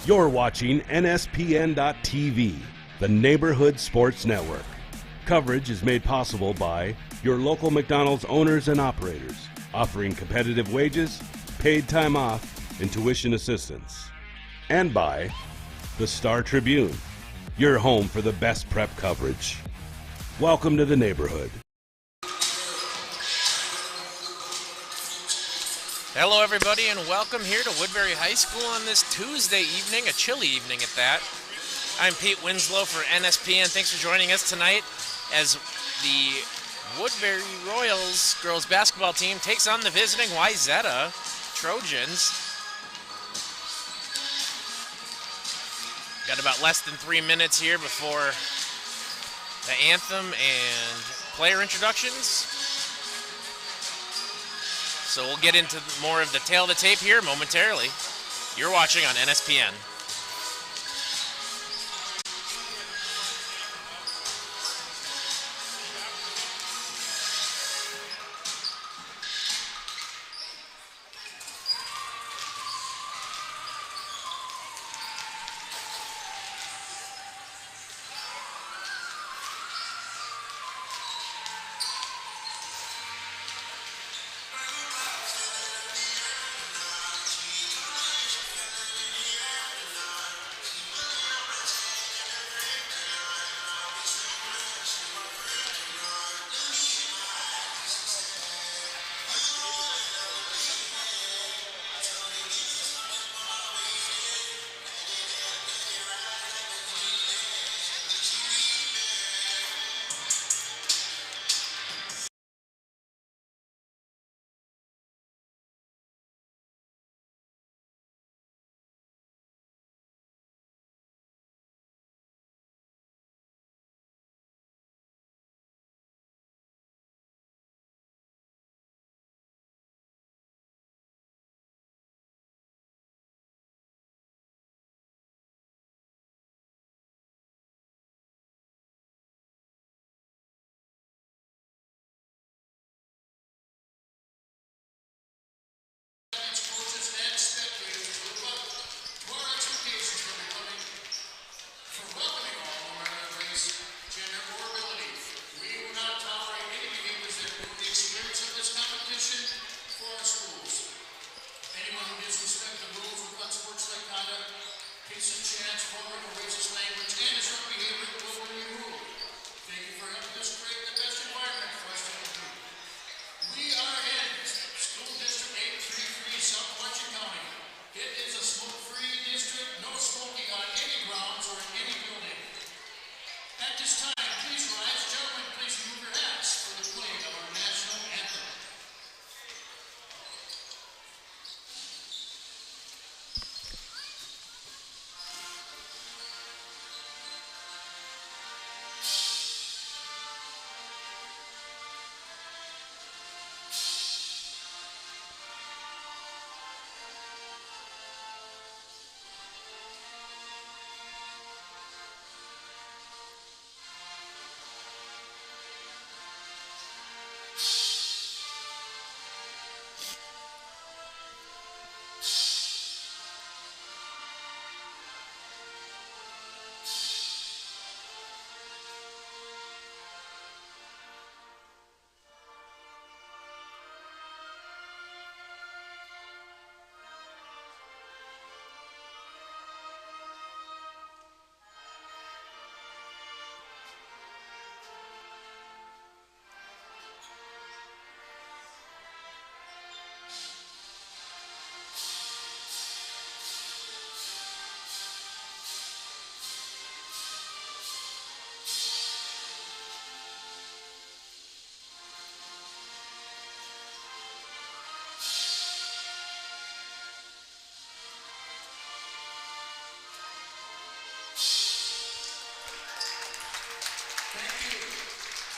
You're watching NSPN.TV, the Neighborhood Sports Network. Coverage is made possible by your local McDonald's owners and operators, offering competitive wages, paid time off, and tuition assistance. And by the Star Tribune, your home for the best prep coverage. Welcome to the neighborhood. Hello everybody and welcome here to Woodbury High School on this Tuesday evening, a chilly evening at that. I'm Pete Winslow for NSPN. Thanks for joining us tonight as the Woodbury Royals girls basketball team takes on the visiting Wayzata Trojans. Got about less than 3 minutes here before the anthem and player introductions. So we'll get into more of the tail of the tape here momentarily. You're watching on NSPN.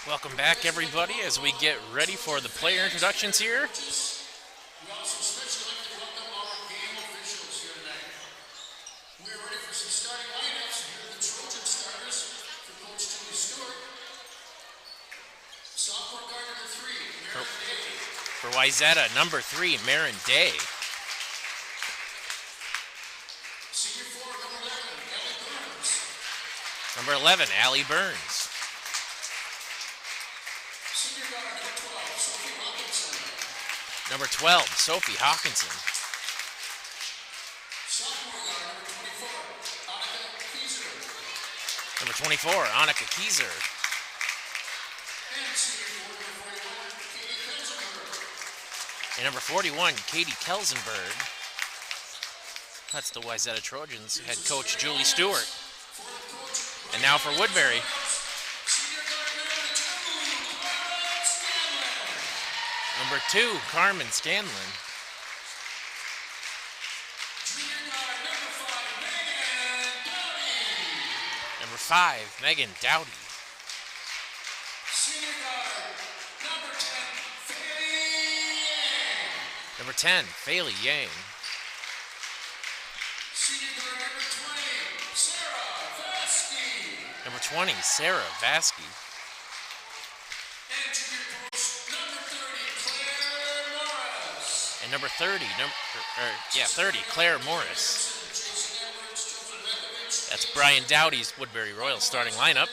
Welcome back, everybody, as we get ready for the player introductions here. We also especially like to welcome our game officials here tonight. We're ready for some starting lineups. Here are the Trojan starters for Coach Tony Stewart. Sophomore guard number 3, Marin Day. For Wayzata, number 3, Marin Day. Senior forward Number 11, Allie Burns. Senior guard number 12, Sophie Hawkinson. Number 12, Sophie Hawkinson. Sophomore guard number 24, Annika Kieser. Number 24, Annika Kieser. And senior guard number 41, Katie Kelsenberg. And number 41, Katie Kelsenberg. That's the Wayzata Trojans head coach Julie Stewart. And now for Woodbury. Number 2, Carmen Scanlon. Number 5, Megan Dowdy. Number 10, Faye Yang. Number 20, Sarah Vasky. And number 30, 30, Claire Morris. That's Brian Dowdy's Woodbury Royals starting lineup.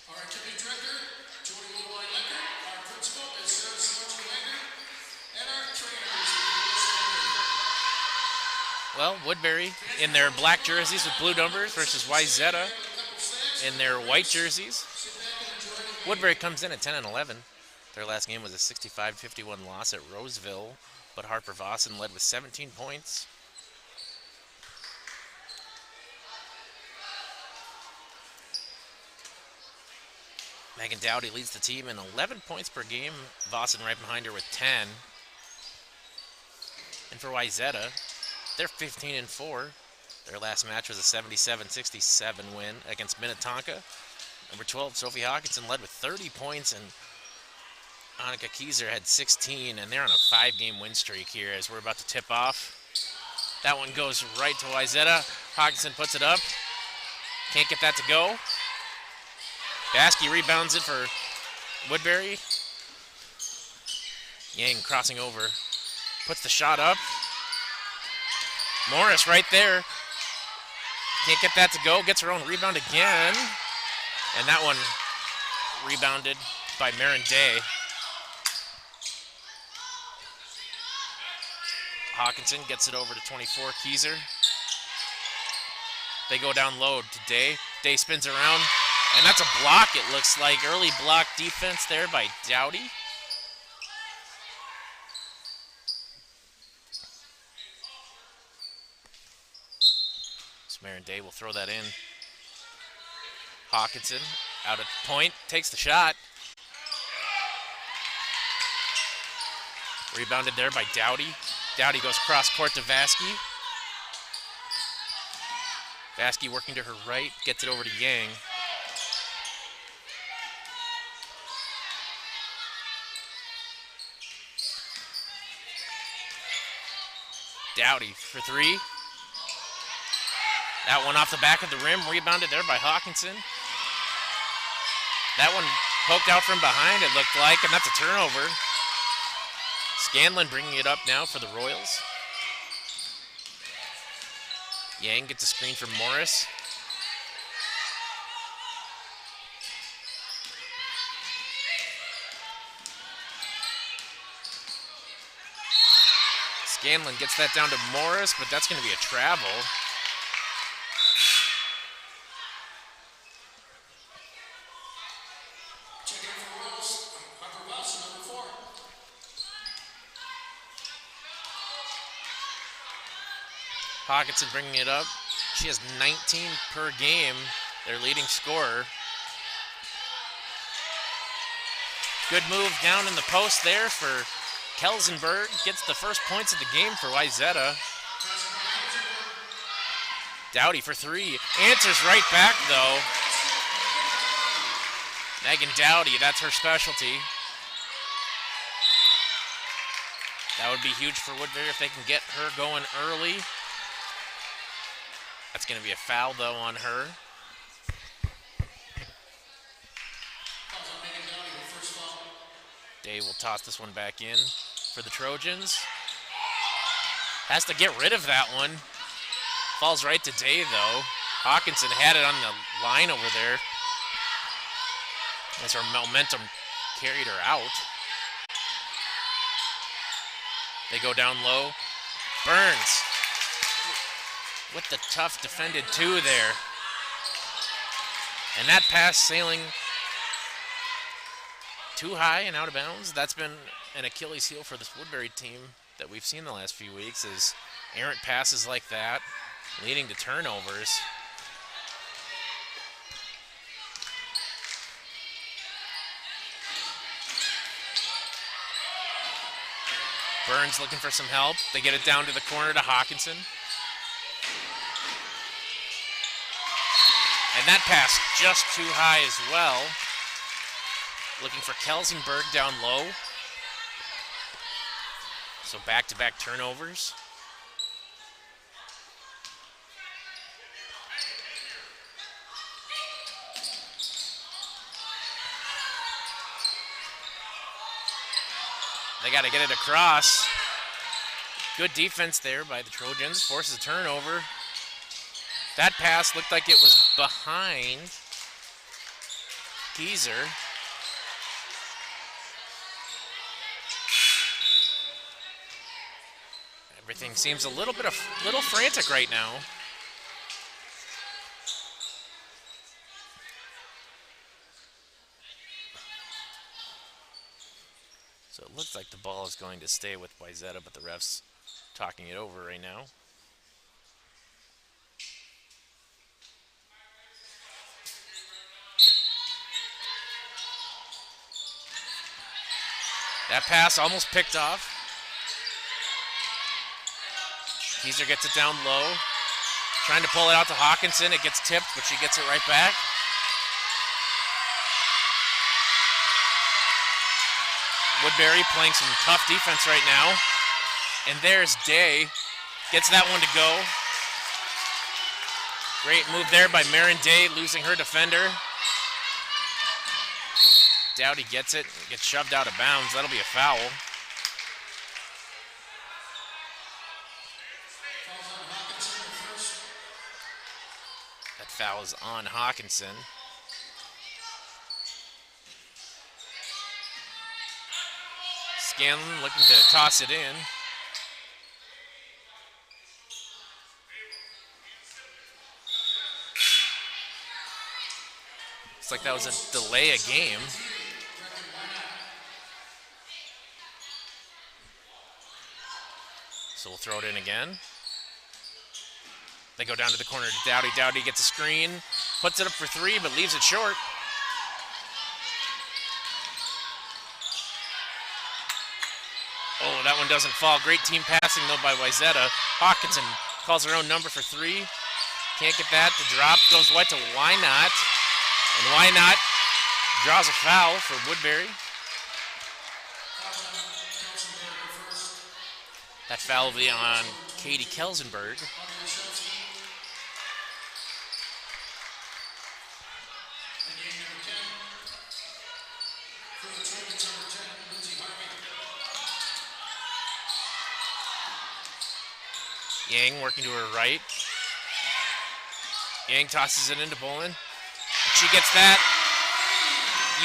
Our activity director, Jody Little-Wine-Lecker. Our principal is Sarah Sargent-Lecker. And our trainers, Well, Woodbury in their black jerseys with blue numbers versus Wayzata in their white jerseys. Woodbury comes in at 10-11. Their last game was a 65-51 loss at Roseville, but Harper Vossen led with 17 points. Megan Dowdy leads the team in 11 points per game. Vossen right behind her with 10. And for Wayzata, they're 15-4. Their last match was a 77-67 win against Minnetonka. Number 12, Sophie Hawkinson led with 30 points, and Annika Kieser had 16, and they're on a 5-game win streak here as we're about to tip off. That one goes right to Wayzata. Hawkinson puts it up. Can't get that to go. Vasky rebounds it for Woodbury. Yang crossing over. Puts the shot up. Morris right there. Can't get that to go. Gets her own rebound again. And that one rebounded by Marin Day. Hawkinson gets it over to 24, Kieser. They go down low to Day. Day spins around, and that's a block, it looks like. Early block defense there by Dowdy. So Marin Day will throw that in. Hawkinson out at point, takes the shot. Rebounded there by Dowdy. Dowdy goes cross court to Vasky. Vasky working to her right, gets it over to Yang. Dowdy for 3. That one off the back of the rim, rebounded there by Hawkinson. That one poked out from behind, it looked like, and that's a turnover. Scanlon bringing it up now for the Royals. Yang gets a screen from Morris. Scanlon gets that down to Morris, but that's going to be a travel. checking in for Royals, Harper Vossen, number 4. Hawkinson bringing it up. She has 19 per game, their leading scorer. Good move down in the post there for Kelsenberg. Gets the first points of the game for Wayzata. Dowdy for 3. Answers right back, though. Megan Dowdy, that's her specialty. That would be huge for Woodbury if they can get her going early. That's going to be a foul, though, on her. Day will toss this one back in for the Trojans. Has to get rid of that one. Falls right to Day, though. Hawkinson had it on the line over there as her momentum carried her out. They go down low. Burns with the tough defended 2 there. And that pass sailing too high and out of bounds. That's been an Achilles heel for this Woodbury team that we've seen the last few weeks, is errant passes like that leading to turnovers. Burns looking for some help. They get it down to the corner to Hawkinson. And that pass just too high as well. Looking for Kelsenberg down low. So back-to-back turnovers. They got to get it across. Good defense there by the Trojans. Forces a turnover. That pass looked like it was behind Geezer. Everything seems a little frantic right now. So it looks like the ball is going to stay with Wayzata, but the ref's talking it over right now. That pass almost picked off. Geezer gets it down low. Trying to pull it out to Hawkinson. It gets tipped, but she gets it right back. Woodbury playing some tough defense right now. And there's Day. Gets that one to go. Great move there by Marin Day, losing her defender. Dowdy gets it, gets shoved out of bounds. That'll be a foul. That foul is on Hawkinson. Scanlon looking to toss it in. Looks like that was a delay of game. So we'll throw it in again. They go down to the corner to Dowdy. Dowdy gets a screen, puts it up for 3, but leaves it short. Oh, that one doesn't fall. Great team passing, though, by Wayzata. Hawkinson calls her own number for 3. Can't get that to drop. Goes wide to Why Not. And Why Not draws a foul for Woodbury. That foul will be on Katie Kelsenberg. Yang working to her right. Yang tosses it into Bolin. She gets that,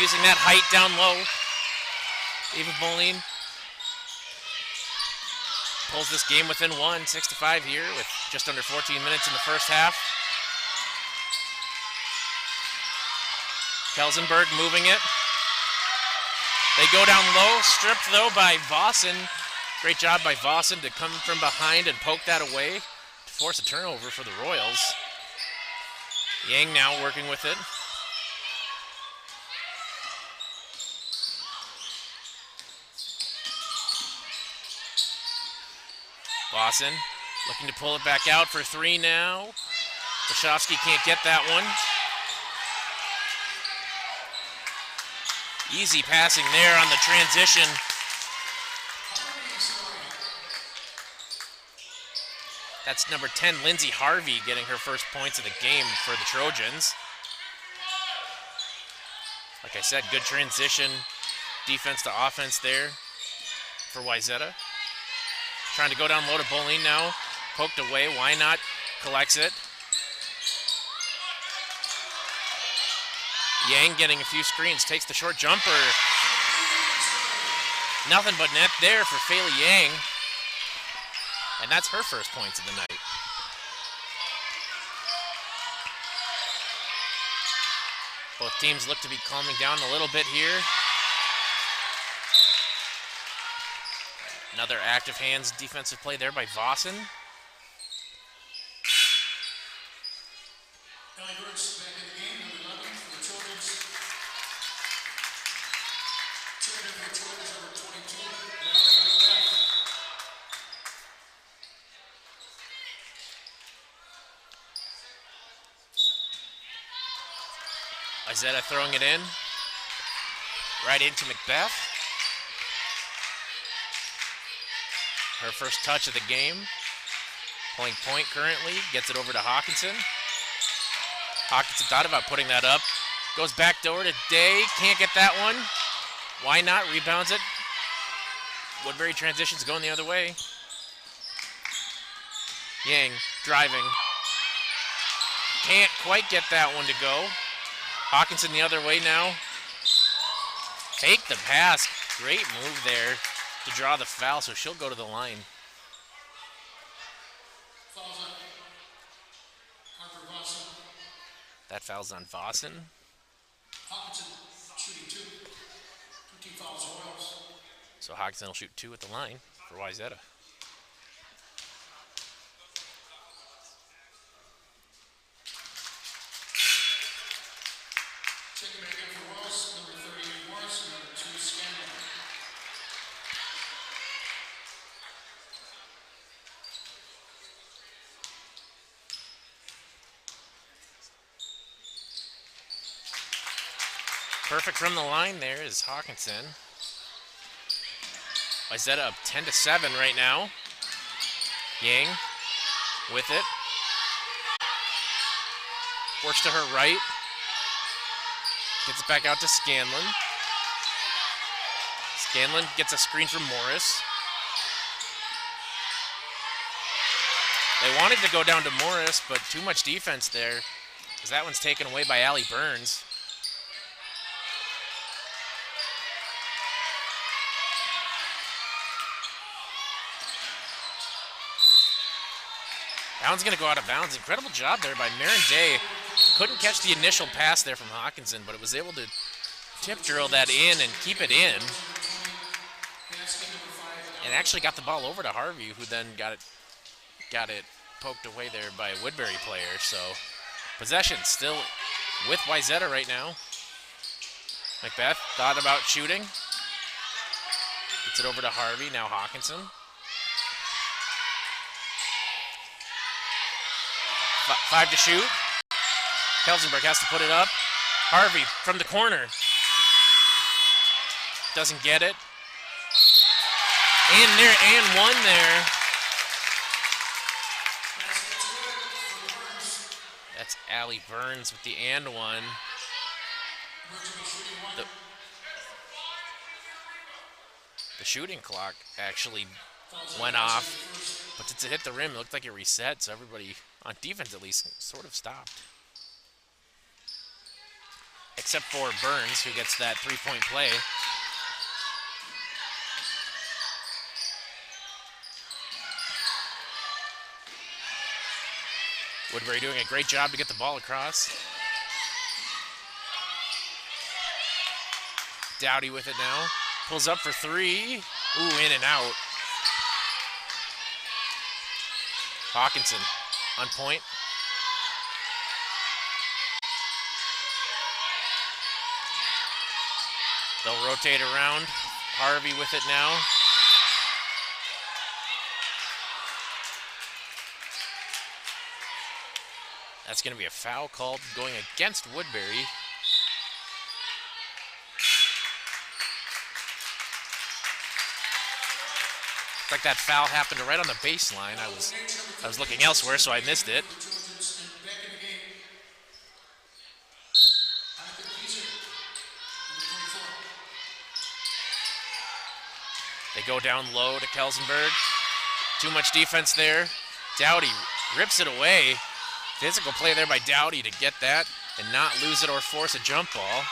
using that height down low. Ava Bolin pulls this game within 1, 6-5 here with just under 14 minutes in the first half. Kelsenberg moving it. They go down low, stripped though by Vossen. Great job by Vossen to come from behind and poke that away to force a turnover for the Royals. Yang now working with it. Vossen looking to pull it back out for 3 now. Wachowski can't get that one. Easy passing there on the transition. That's number 10, Lindsay Harvey, getting her first points of the game for the Trojans. Like I said, good transition, defense to offense there for Wayzata. Trying to go down low to Bolin now. Poked away. Why not? collects it. Yang getting a few screens, takes the short jumper. Nothing but net there for Faylee Yang. And that's her first points of the night. Both teams look to be calming down a little bit here. Another active hands defensive play there by Vossen. Ellie Burns back in the game, number 11 for the Trojans. Cheerleader for the Trojans, number 22, Mallory McBeth. Wayzata throwing it in. Right into McBeth. Her first touch of the game. Pulling point currently. Gets it over to Hawkinson. Hawkinson thought about putting that up. Goes back door to Day. Can't get that one. Why not? Rebounds it. Woodbury transitions going the other way. Yang driving. Can't quite get that one to go. Hawkinson the other way now. Take the pass. Great move there to draw the foul, so she'll go to the line. Fouls on Harper Vossen. That foul's on Vossen. Hawkinson shooting 2. 2 team fouls Royals. So Hawkinson will shoot 2 at the line for Wayzata. Checking back in for Royals, number 38 Morris, and number 2 Scanlon. Perfect from the line there is Hawkinson. Wayzata up 10-7 right now. Yang with it. Works to her right. Gets it back out to Scanlon. Scanlon gets a screen from Morris. They wanted to go down to Morris, but too much defense there, because that one's taken away by Allie Burns. That one's going to go out of bounds. Incredible job there by Marin Day. Couldn't catch the initial pass there from Hawkinson, but it was able to tip drill that in and keep it in. And actually got the ball over to Harvey, who then got it poked away there by a Woodbury player. So possession still with Wayzata right now. McBeth thought about shooting. Gets it over to Harvey, now Hawkinson. 5 to shoot. Kelsenberg has to put it up. Harvey from the corner. Doesn't get it. And there, and one there. That's Allie Burns with the and one. The shooting clock actually went off, but to hit the rim, it looked like it reset, so everybody on defense at least sort of stopped. Except for Burns, who gets that three-point play. Woodbury doing a great job to get the ball across. Dowdy with it now. Pulls up for 3. Ooh, in and out. Hawkinson on point. They'll rotate around. Harvey with it now. That's going to be a foul called going against Woodbury. Looks like that foul happened right on the baseline. I was looking elsewhere, so I missed it. They go down low to Kelsenberg. Too much defense there. Dowdy rips it away. Physical play there by Dowdy to get that and not lose it or force a jump ball.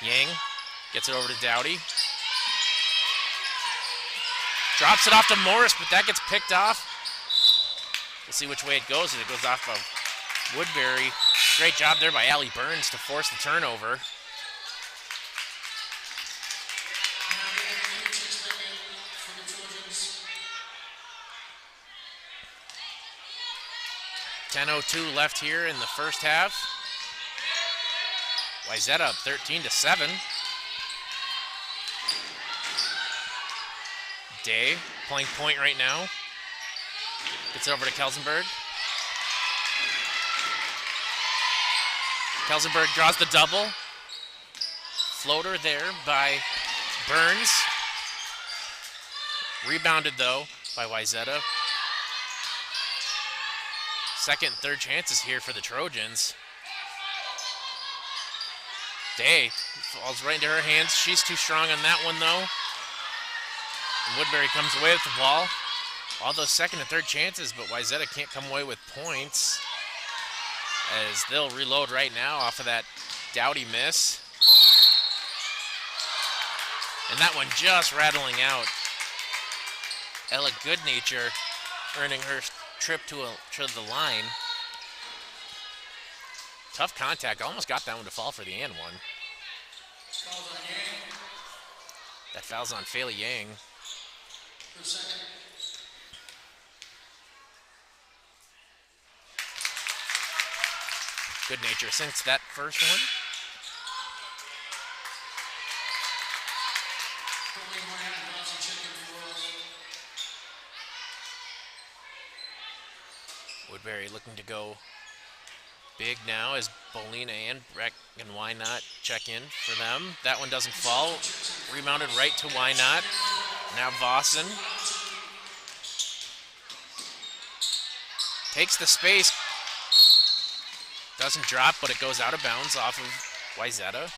Yang gets it over to Dowdy. Drops it off to Morris, but that gets picked off. We'll see which way it goes. It goes off of Woodbury. Great job there by Allie Burns to force the turnover. .10:02 left here in the first half. Wayzata up 13-7. Day playing point right now. Gets it over to Kelsenberg. Kelsenberg draws the double. Floater there by Burns. Rebounded though by Wayzata. Second and third chances here for the Trojans. Day falls right into her hands. She's too strong on that one though. And Woodbury comes away with the ball. All those second and third chances, but Wayzata can't come away with points as they'll reload right now off of that Dowdy miss. And that one just rattling out. Ella Goodnature earning her trip to the line. Tough contact. Almost got that one to fall for the and one. That foul's on Faylee Yang. Goodnature sinks that first one. Woodbury looking to go big now as Bolina and Breck and Why Not check in for them. That one doesn't fall. Rebounded right to Why Not. Now Vossen takes the space. Doesn't drop, but it goes out of bounds off of Wayzata.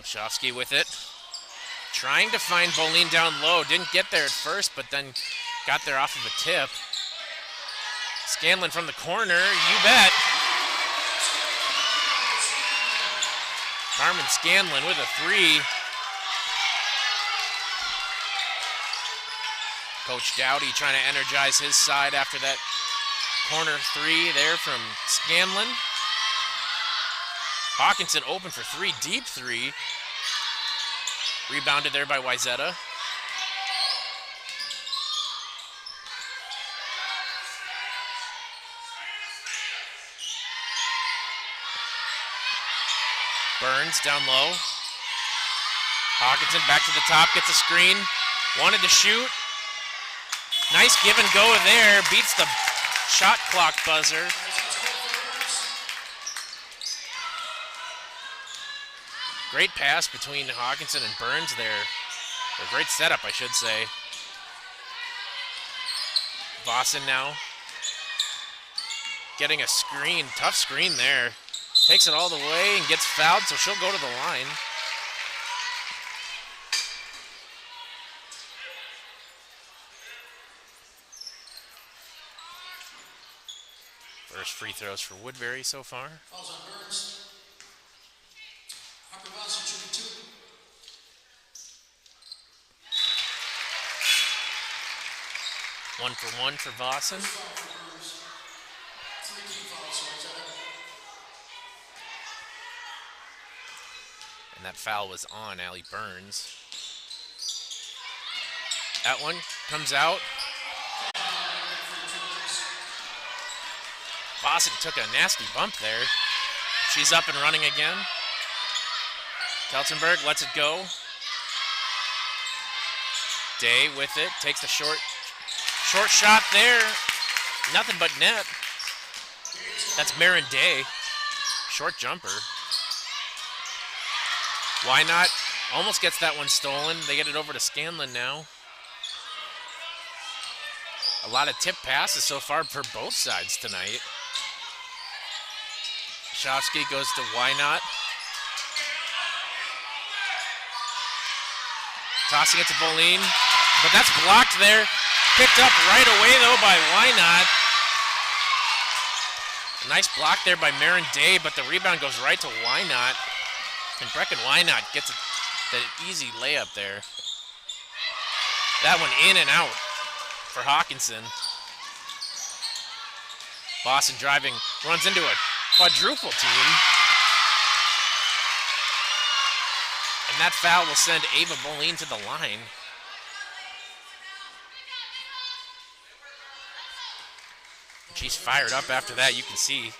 Wachowski with it. Trying to find Bolin down low. Didn't get there at first, but then got there off of a tip. Scanlon from the corner, you bet. Carmen Scanlon with a three. Coach Dowdy trying to energize his side after that corner three there from Scanlon. Hawkinson open for three, deep three. Rebounded there by Wayzata. Burns down low. Hawkinson back to the top, gets a screen. Wanted to shoot. Nice give and go there. Beats the shot clock buzzer. Great pass between Hawkinson and Burns there. Or great setup, I should say. Vossen now getting a screen. Tough screen there. Takes it all the way and gets fouled, so she'll go to the line. First free throws for Woodbury so far. Falls on Burns. Harper Vossen shooting two. One for Vossen. First foul for Burns. 3 key fouls for Wayzata. And that foul was on Allie Burns. That one comes out. Vossen took a nasty bump there. She's up and running again. Kelsenberg lets it go. Day with it, takes the short shot there. Nothing but net. That's Marin Day. Short jumper. Why not? Almost gets that one stolen. They get it over to Scanlon now. A lot of tip passes so far for both sides tonight. Shofsky goes to Why Not. Tossing it to Boline, but that's blocked there. Picked up right away, though, by Why Not. A nice block there by Marin Day, but the rebound goes right to Why Not. And Brecken Why Not gets the easy layup there. That one in and out for Hawkinson. Boston driving, runs into a quadruple team. And that foul will send Ava Boline to the line. She's fired up after that, you can see.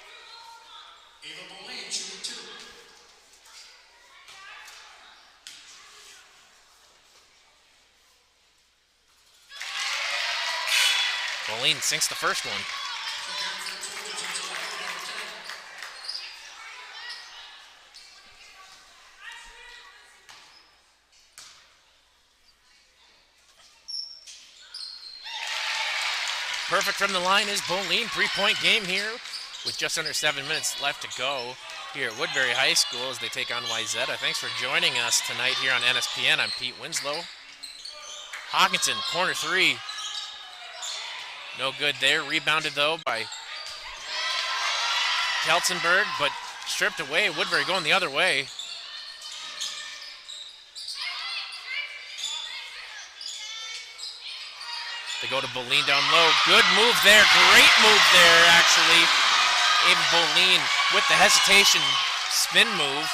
Ava Boline shooting 2. Boline sinks the first one. Perfect from the line is Boline. 3-point game here with just under 7 minutes left to go here at Woodbury High School as they take on Wayzata. Thanks for joining us tonight here on NSPN. I'm Pete Winslow. Hawkinson, corner 3. No good there. Rebounded, though, by Kelsenberg, but stripped away. Woodbury going the other way. They go to Boline down low. Good move there. Great move there, actually. Ava Boline with the hesitation spin move.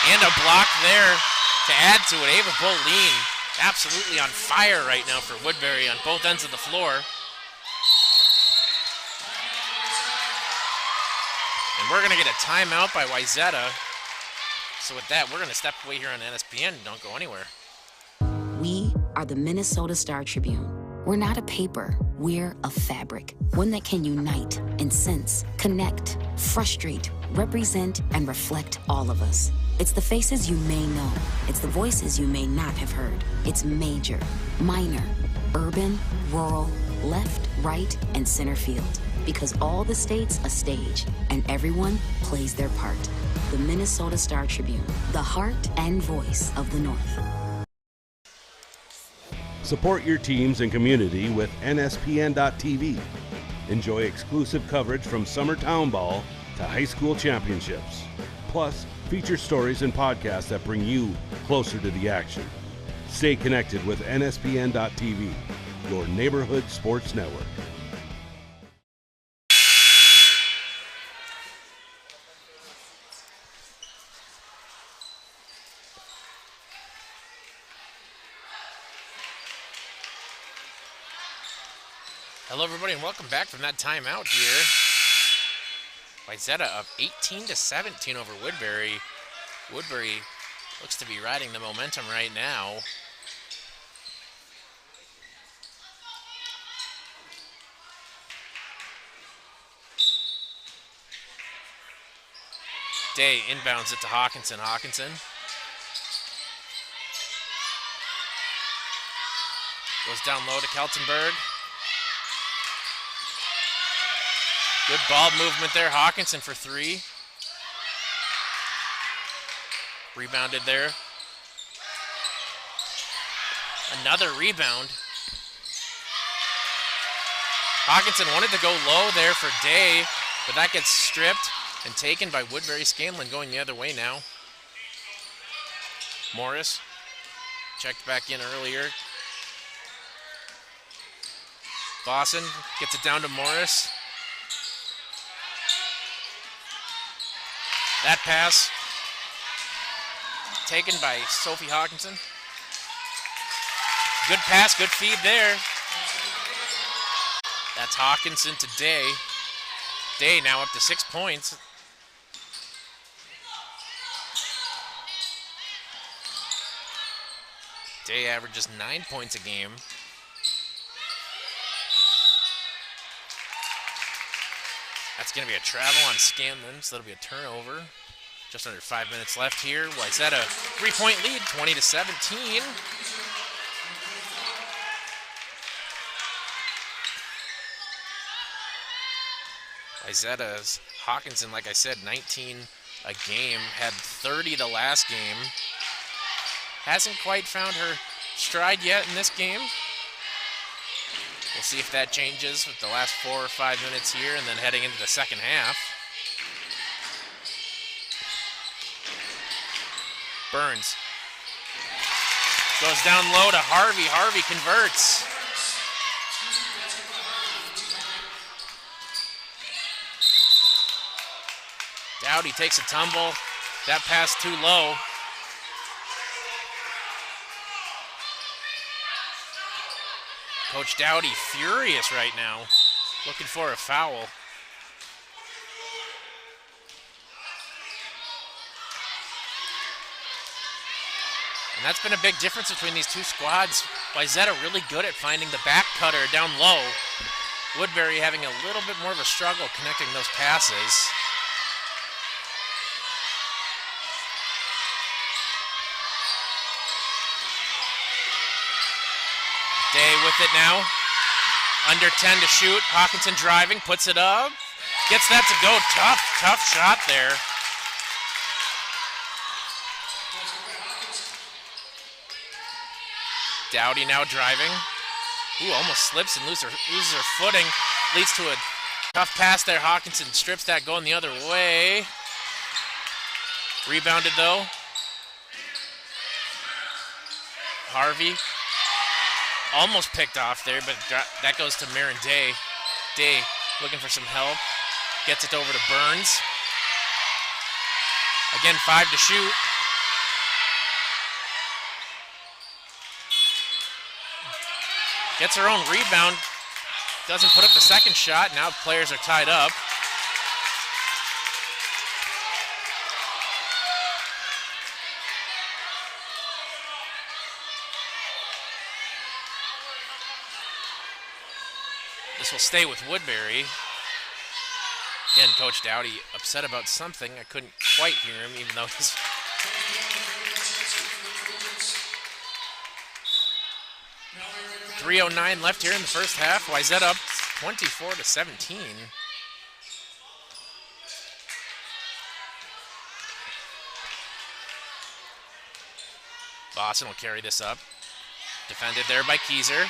And a block there to add to it. Ava Boline absolutely on fire right now for Woodbury on both ends of the floor. And we're going to get a timeout by Wayzata. So with that, we're going to step away here on NSPN. Don't go anywhere. We are the Minnesota Star Tribune. We're not a paper, we're a fabric. One that can unite and sense, connect, frustrate, represent, and reflect all of us. It's the faces you may know. It's the voices you may not have heard. It's major, minor, urban, rural, left, right, and center field. Because all the states a stage, and everyone plays their part. The Minnesota Star Tribune, the heart and voice of the North. Support your teams and community with NSPN.TV. Enjoy exclusive coverage from summer town ball to high school championships. Plus, feature stories and podcasts that bring you closer to the action. Stay connected with NSPN.TV, your neighborhood sports network. Hello, everybody, and welcome back from that timeout here. Wayzata up 18-17 over Woodbury. Woodbury looks to be riding the momentum right now. Day inbounds it to Hawkinson. Hawkinson goes down low to Keltenberg. Good ball movement there. Hawkinson for 3. Rebounded there. Another rebound. Hawkinson wanted to go low there for Day, but that gets stripped and taken by Woodbury. Scanlon going the other way now. Morris checked back in earlier. Boston gets it down to Morris. That pass taken by Sophie Hawkinson. Good pass, good feed there. That's Hawkinson to Day. Day now up to 6 points. Day averages 9 points a game. That's going to be a travel on Scanlon, so that'll be a turnover. Just under 5 minutes left here. Wayzata 3-point lead, 20-17. Wayzata's Hawkinson, like I said, 19 a game, had 30 the last game. Hasn't quite found her stride yet in this game. We'll see if that changes with the last 4 or 5 minutes here and then heading into the second half. Burns goes down low to Harvey. Harvey converts. Dowdy takes a tumble. That pass too low. Coach Dowdy furious right now, looking for a foul. And that's been a big difference between these two squads. Wayzata really good at finding the back cutter down low. Woodbury having a little bit more of a struggle connecting those passes. Day with it now. Under 10 to shoot. Hawkinson driving, puts it up. Gets that to go. Tough shot there. Dowdy now driving. Ooh, almost slips and loses her footing. Leads to a tough pass there. Hawkinson strips that going the other way. Rebounded though. Harvey. Almost picked off there, but that goes to Marin Day. Day looking for some help. Gets it over to Burns. Again, 5 to shoot. Gets her own rebound. Doesn't put up the second shot. Now players are tied up. This will stay with Woodbury. Again, Coach Dowdy upset about something. I couldn't quite hear him, even though he's... .309 left here in the first half. Wayzata up 24-17. Boston will carry this up. Defended there by Keyser.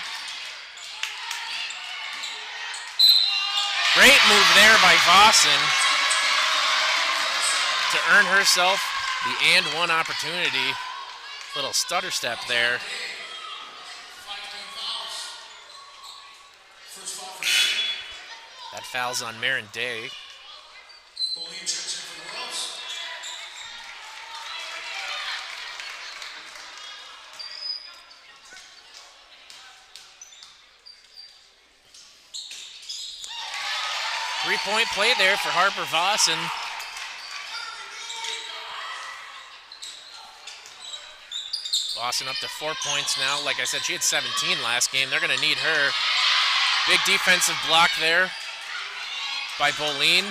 Great move there by Vossen to earn herself the and one opportunity. Little stutter step there. That foul's on Marin Day. Three-point play there for Harper Vossen. Vossen up to 4 points now. Like I said, she had 17 last game. They're going to need her. Big defensive block there by Boline,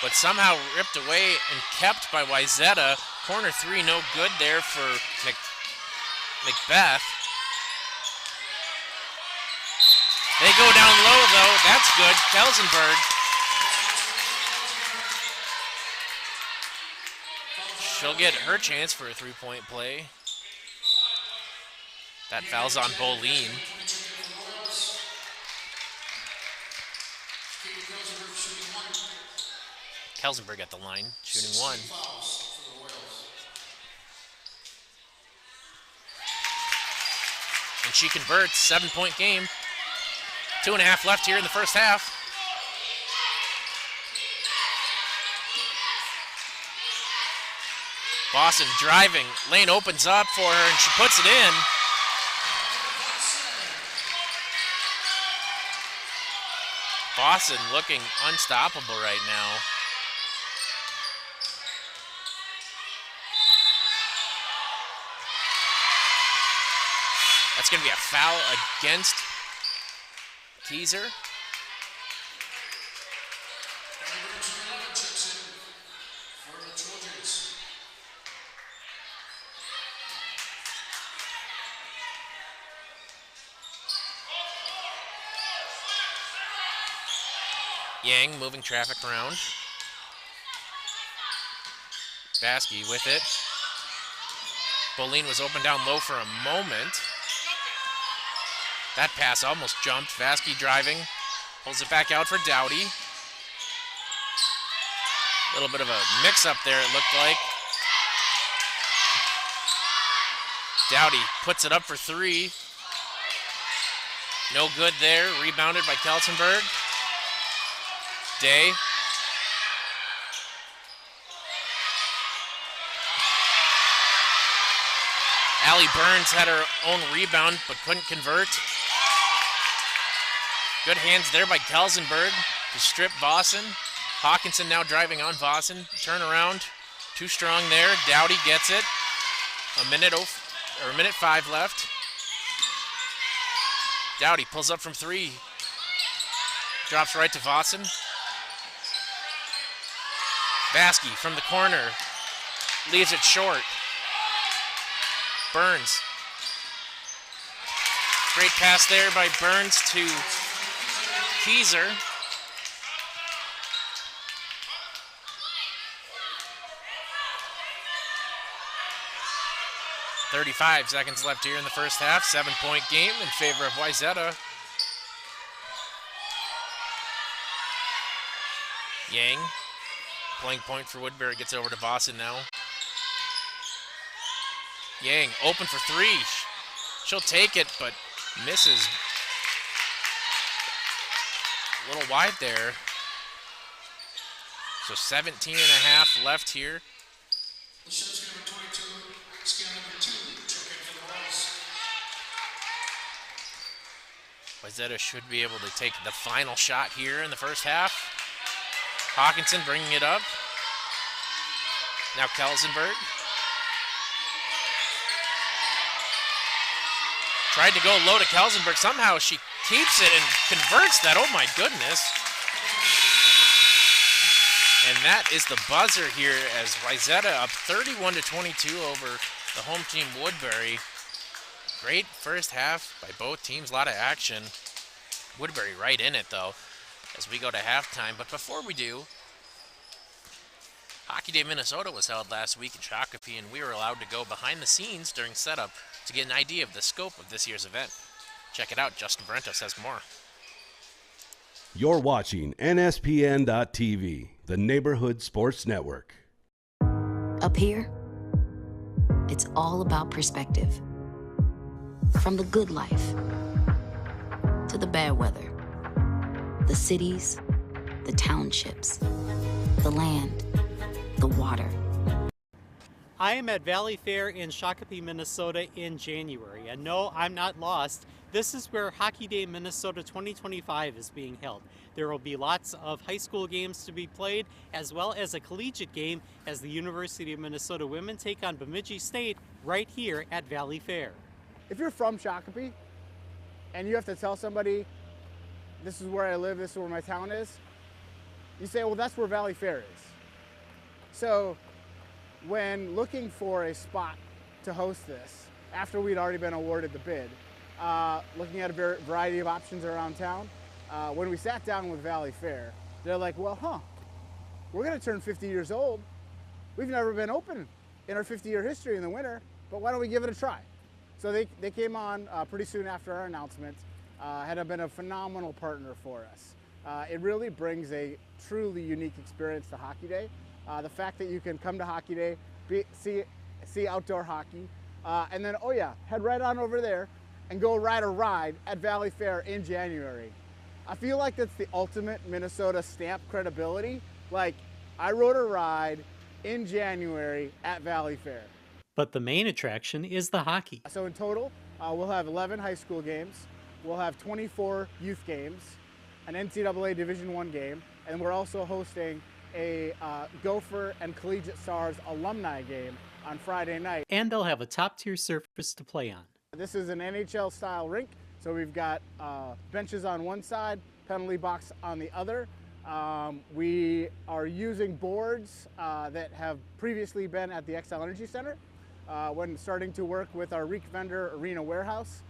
but somehow ripped away and kept by Wayzata. Corner three, no good there for Macbeth. They go down low, though. That's good. Kelsenberg. She'll get her chance for a three-point play. That foul's on Boline. Kelsenberg at the line, shooting one. And she converts, 7-point game. 2.5 left here in the first half. Boston driving, lane opens up for her and she puts it in. Boston looking unstoppable right now. That's going to be a foul against Keyser. Yang moving traffic around. Vasky with it. Boline was open down low for a moment. That pass almost jumped. Vasky driving. Pulls it back out for Dowdy. A little bit of a mix-up there, it looked like. Dowdy puts it up for three. No good there. Rebounded by Kelsenberg. Day. Allie Burns had her own rebound but couldn't convert. Good hands there by Kelsenberg to strip Vossen. Hawkinson now driving on Vossen. Turnaround. Too strong there. Dowdy gets it. A minute 5 left. Dowdy pulls up from three. Drops right to Vossen. Vasky from the corner. Leaves it short. Burns. Great pass there by Burns to Keyser. .35 seconds left here in the first half. 7-point game in favor of Wayzata. Yang playing point for Woodbury, gets over to Vossen now. Yang open for three. She'll take it, but misses. A little wide there. So 17 and a half left here. The shot's going to be 22, scale number 2, checking for the balls. Wayzata should be able to take the final shot here in the first half. Hawkinson bringing it up. Now Kelsenberg. Tried to go low to Kelsenberg. Somehow she keeps it and converts that. Oh my goodness. And that is the buzzer here as Wayzata up 31-22 over the home team Woodbury. Great first half by both teams. A lot of action. Woodbury right in it though as we go to halftime. But before we do, Hockey Day Minnesota was held last week in Shakopee, and we were allowed to go behind the scenes during setup to get an idea of the scope of this year's event. Check it out. Justin Brentos has more. You're watching NSPN.TV, the Neighborhood Sports Network. Up here, it's all about perspective. From the good life to the bad weather, the cities, the townships, the land, the water. I am at Valley Fair in Shakopee, Minnesota in January, and no, I'm not lost. This is where Hockey Day Minnesota 2025 is being held. There will be lots of high school games to be played, as well as a collegiate game as the University of Minnesota women take on Bemidji State right here at Valley Fair. If you're from Shakopee and you have to tell somebody, this is where I live, this is where my town is, you say, well, that's where Valley Fair is. So when looking for a spot to host this, after we'd already been awarded the bid, looking at a variety of options around town, when we sat down with Valley Fair, they're like, well, we're gonna turn 50 years old. We've never been open in our 50-year history in the winter, but why don't we give it a try? So they came on pretty soon after our announcement, had been a phenomenal partner for us. It really brings a truly unique experience to Hockey Day. The fact that you can come to Hockey Day, see outdoor hockey, and then, oh yeah, head right on over there and go ride a ride at Valley Fair in January. I feel like that's the ultimate Minnesota stamp credibility. Like, I rode a ride in January at Valley Fair. But the main attraction is the hockey. So in total, we'll have 11 high school games, we'll have 24 youth games, an NCAA Division I game, and we're also hosting a Gopher and Collegiate Stars alumni game on Friday night. And they'll have a top-tier surface to play on. This is an NHL-style rink, so we've got benches on one side, penalty box on the other. We are using boards that have previously been at the XL Energy Center. When starting to work with our REIT vendor, Arena Warehouse,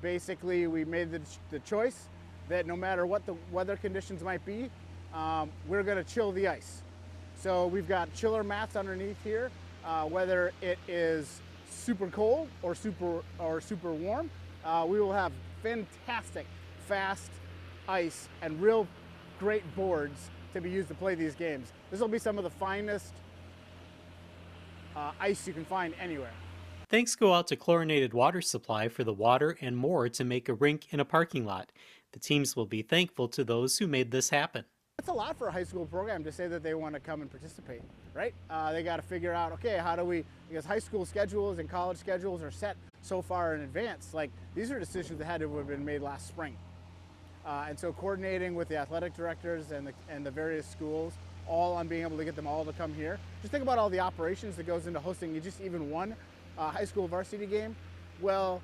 basically we made the choice that no matter what the weather conditions might be, we're going to chill the ice. So we've got chiller mats underneath here, whether it is super cold or super warm. We will have fantastic fast ice and real great boards to be used to play these games. This will be some of the finest ice you can find anywhere. Thanks go out to Chlorinated Water Supply for the water and more to make a rink in a parking lot. The teams will be thankful to those who made this happen. It's a lot for a high school program to say that they want to come and participate, right? They got to figure out, okay, how do we, because high school schedules and college schedules are set so far in advance. Like, these are decisions that had to have been made last spring. And so coordinating with the athletic directors and the various schools, all on being able to get them all to come here. Just think about all the operations that goes into hosting just even one high school varsity game. Well,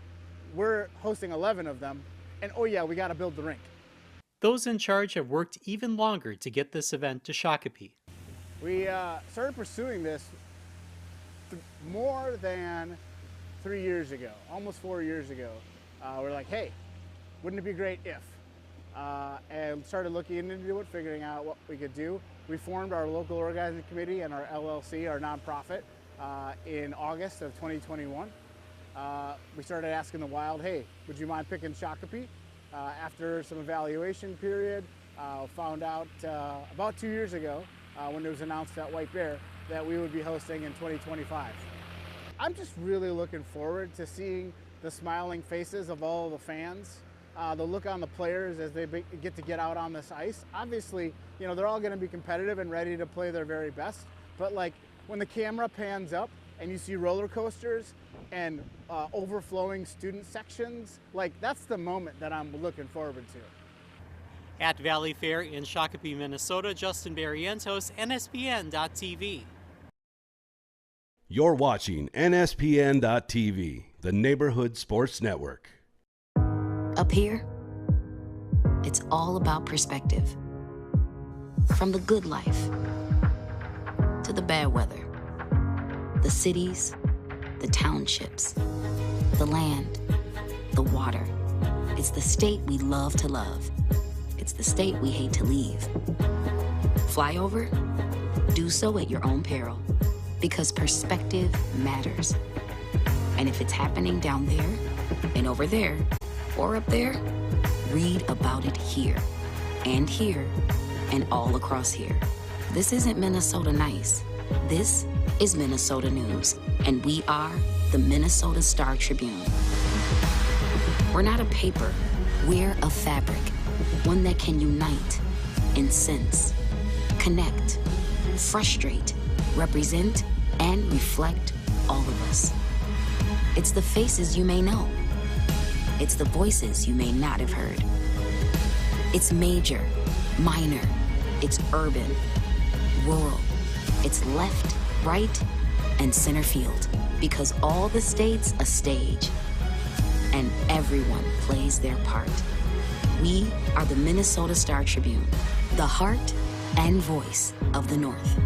we're hosting 11 of them, and oh yeah, we got to build the rink. Those in charge have worked even longer to get this event to Shakopee. We started pursuing this more than 3 years ago, almost 4 years ago. We're like, hey, wouldn't it be great if? And started looking into it, figuring out what we could do. We formed our local organizing committee and our LLC, our nonprofit, in August of 2021. We started asking the Wild, hey, would you mind picking Shakopee? After some evaluation period, found out about 2 years ago when it was announced at White Bear that we would be hosting in 2025. I'm just really looking forward to seeing the smiling faces of all of the fans, the look on the players as they get out on this ice. Obviously, you know, they're all going to be competitive and ready to play their very best, but like when the camera pans up and you see roller coasters and overflowing student sections, like that's the moment that I'm looking forward to. At Valley Fair in Shakopee, Minnesota, Justin Barrientos, NSPN.TV. You're watching NSPN.TV, the Neighborhood Sports Network. Up here, it's all about perspective. From the good life to the bad weather, the cities, the townships, the land, the water. It's the state we love to love. It's the state we hate to leave. Fly over? Do so at your own peril, because perspective matters. And if it's happening down there and over there or up there, read about it here and all across here. This isn't Minnesota nice. This is Minnesota news, and we are the Minnesota Star Tribune. We're not a paper, we're a fabric, one that can unite, incense, connect, frustrate, represent, and reflect all of us. It's the faces you may know. It's the voices you may not have heard. It's major, minor, it's urban, rural, it's left, right, and center field, because all the state's a stage, and everyone plays their part. We are the Minnesota Star Tribune, the heart and voice of the North.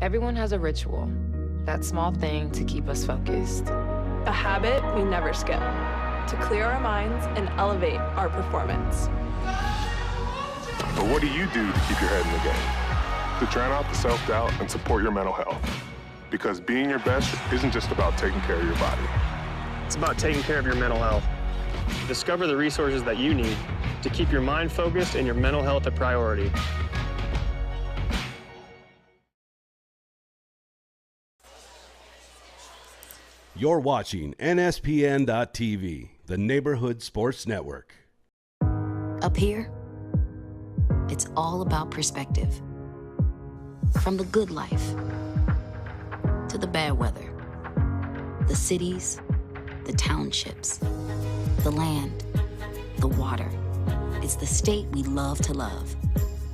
Everyone has a ritual, that small thing to keep us focused. A habit we never skip, to clear our minds and elevate our performance. But what do you do to keep your head in the game? To drown out the self-doubt and support your mental health. Because being your best isn't just about taking care of your body. It's about taking care of your mental health. Discover the resources that you need to keep your mind focused and your mental health a priority. You're watching NSPN.TV, the Neighborhood Sports Network. Up here, it's all about perspective. From the good life to the bad weather, the cities, the townships, the land, the water. It's the state we love to love.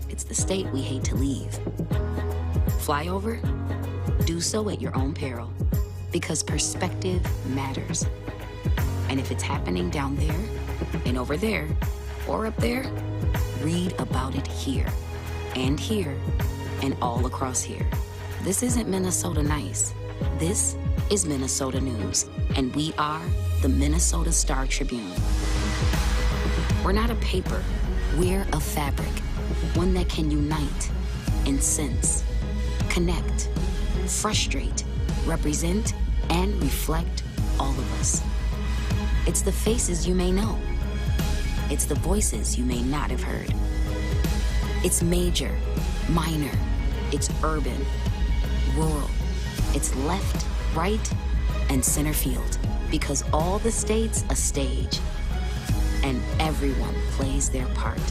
It's the state we hate to leave. Fly over? Do so at your own peril, because perspective matters. And if it's happening down there and over there or up there, read about it here and all across here. This isn't Minnesota nice. This is Minnesota news, and we are the Minnesota Star Tribune. We're not a paper, we're a fabric, one that can unite, incense, connect, frustrate, represent, and reflect all of us. It's the faces you may know. It's the voices you may not have heard. It's major, minor, it's urban, rural. It's left, right, and center field, because all the states a stage, and everyone plays their part.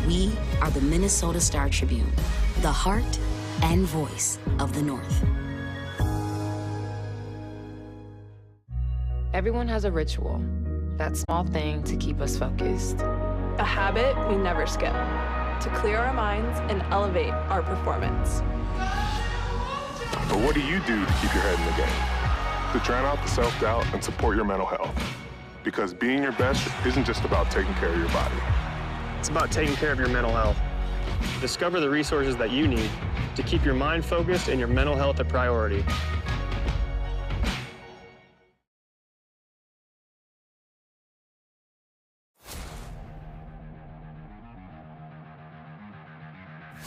We are the Minnesota Star Tribune, the heart and voice of the North. Everyone has a ritual, that small thing to keep us focused. A habit we never skip, to clear our minds and elevate our performance. But what do you do to keep your head in the game? To drown out the self-doubt and support your mental health. Because being your best isn't just about taking care of your body. It's about taking care of your mental health. Discover the resources that you need to keep your mind focused and your mental health a priority.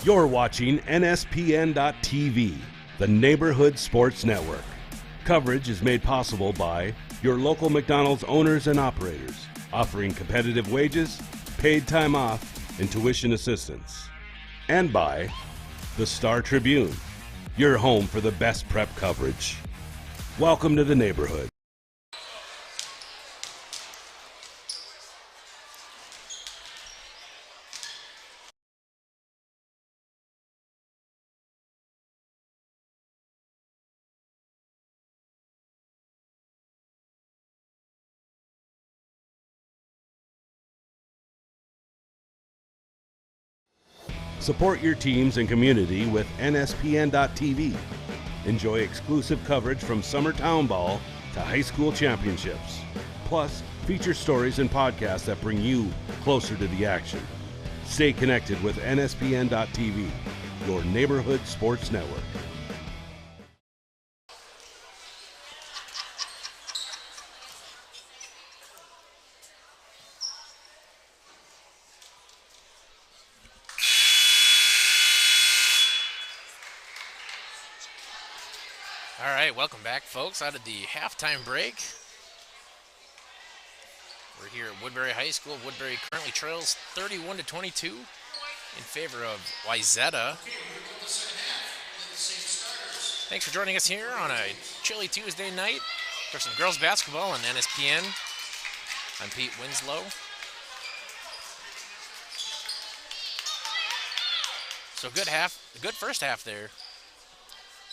You're watching NSPN.TV, the Neighborhood Sports Network. Coverage is made possible by your local McDonald's owners and operators, offering competitive wages, paid time off, and tuition assistance. And by the Star Tribune, your home for the best prep coverage. Welcome to the neighborhood. Support your teams and community with NSPN.TV. Enjoy exclusive coverage from summer town ball to high school championships. Plus, feature stories and podcasts that bring you closer to the action. Stay connected with NSPN.TV, your neighborhood sports network. All right, welcome back, folks, out of the halftime break. We're here at Woodbury High School. Woodbury currently trails 31-22 in favor of Wayzata. Thanks for joining us here on a chilly Tuesday night for some girls basketball on NSPN. I'm Pete Winslow. So good first half there.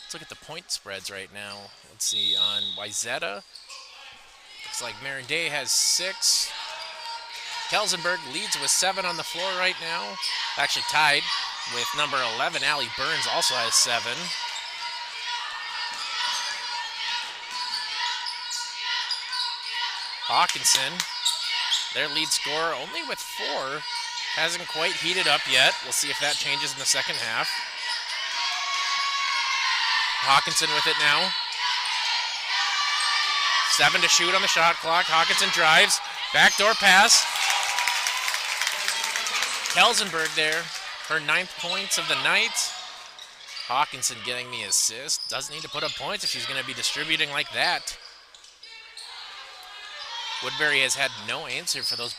Let's look at the point spreads right now. Let's see, on Wayzata, looks like Marin Day has 6. Kelsenberg leads with 7 on the floor right now. Actually tied with number 11, Allie Burns also has 7. Hawkinson, their lead scorer, only with 4. Hasn't quite heated up yet. We'll see if that changes in the second half. Hawkinson with it now. 7 to shoot on the shot clock. Hawkinson drives. Backdoor pass. Kelsenberg there. Her 9th points of the night. Hawkinson getting the assist. Doesn't need to put up points if she's going to be distributing like that. Woodbury has had no answer for those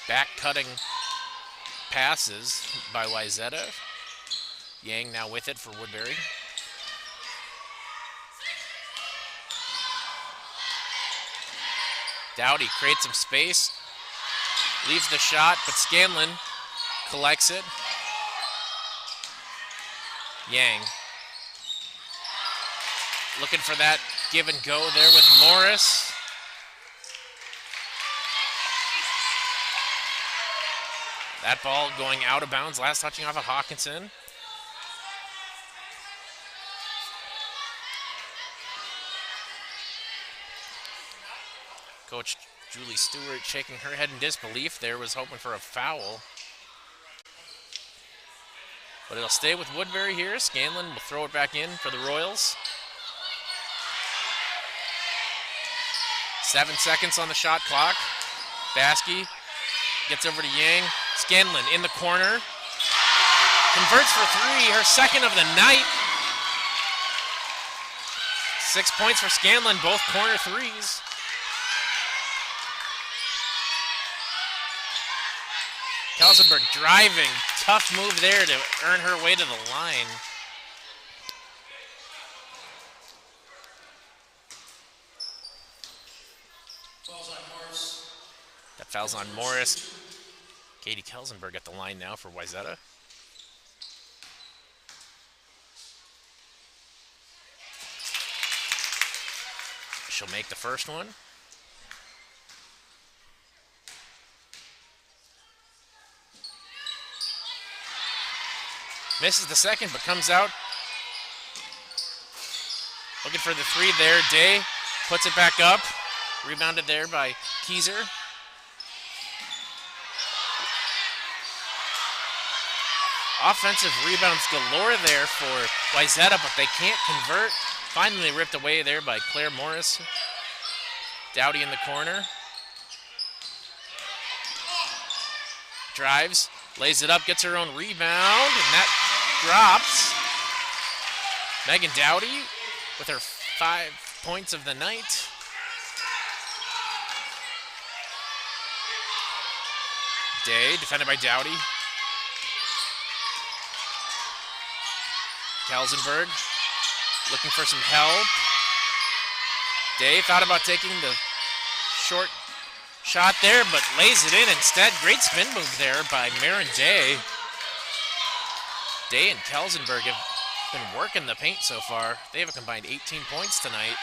back-cutting passes by Wayzata. Yang now with it for Woodbury. Dowdy creates some space, leaves the shot, but Scanlon collects it. Yang looking for that give and go there with Morris. That ball going out of bounds, last touching off of Hawkinson. Coach Julie Stewart shaking her head in disbelief there, was hoping for a foul. But it'll stay with Woodbury here. Scanlon will throw it back in for the Royals. 7 seconds on the shot clock. Baskey gets over to Yang. Scanlon in the corner. Converts for three, her second of the night. 6 points for Scanlon, both corner threes. Kelsenberg driving, tough move there to earn her way to the line. That foul's on Morris. Katie Kelsenberg at the line now for Wayzata. She'll make the first one. Misses the second, but comes out. Looking for the three there. Day puts it back up. Rebounded there by Keyser. Offensive rebounds galore there for Wayzata, but they can't convert. Finally ripped away there by Claire Morris. Dowdy in the corner. Drives, lays it up, gets her own rebound, and that drops. Megan Dowdy with her 5 points of the night. Day, defended by Dowdy. Kelsenberg looking for some help. Day thought about taking the short shot there, but lays it in instead. Great spin move there by Marin Day. Day and Kelsenberg have been working the paint so far. They have a combined 18 points tonight.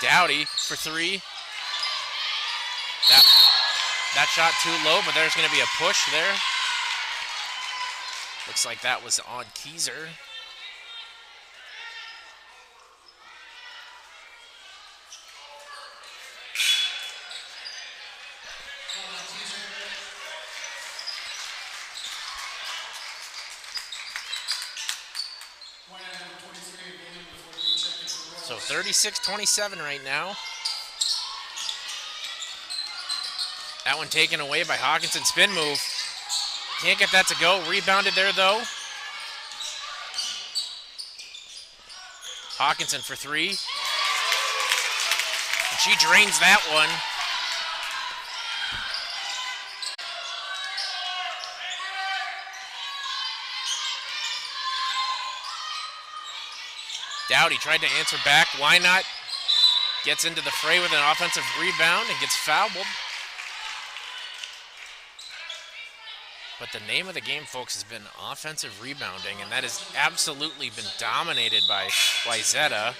Dowdy for three. That shot too low, but there's going to be a push there. Looks like that was on Keyser. So 36-27 right now. That one taken away by Hawkinson. Spin move. Can't get that to go. Rebounded there, though. Hawkinson for three. And she drains that one. Dowdy tried to answer back. Why not? Gets into the fray with an offensive rebound and gets fouled. But the name of the game, folks, has been offensive rebounding, and that has absolutely been dominated by Wayzata.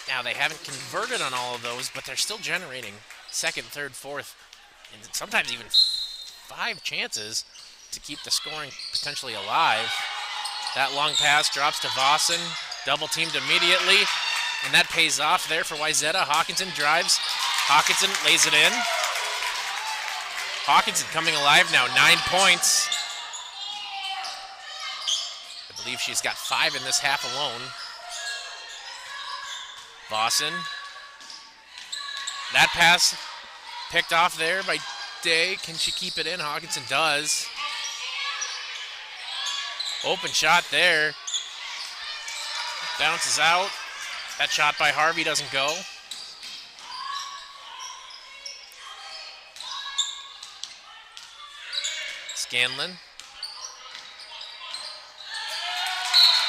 Now, they haven't converted on all of those, but they're still generating second, third, fourth, and sometimes even 5 chances to keep the scoring potentially alive. That long pass drops to Vossen, double teamed immediately, and that pays off there for Wayzata. Hawkinson drives. Hawkinson lays it in. Hawkinson coming alive now, 9 points. I believe she's got 5 in this half alone. Vossen. That pass picked off there by Day. Can she keep it in? Hawkinson does. Open shot there. Bounces out. That shot by Harvey doesn't go. Scanlon.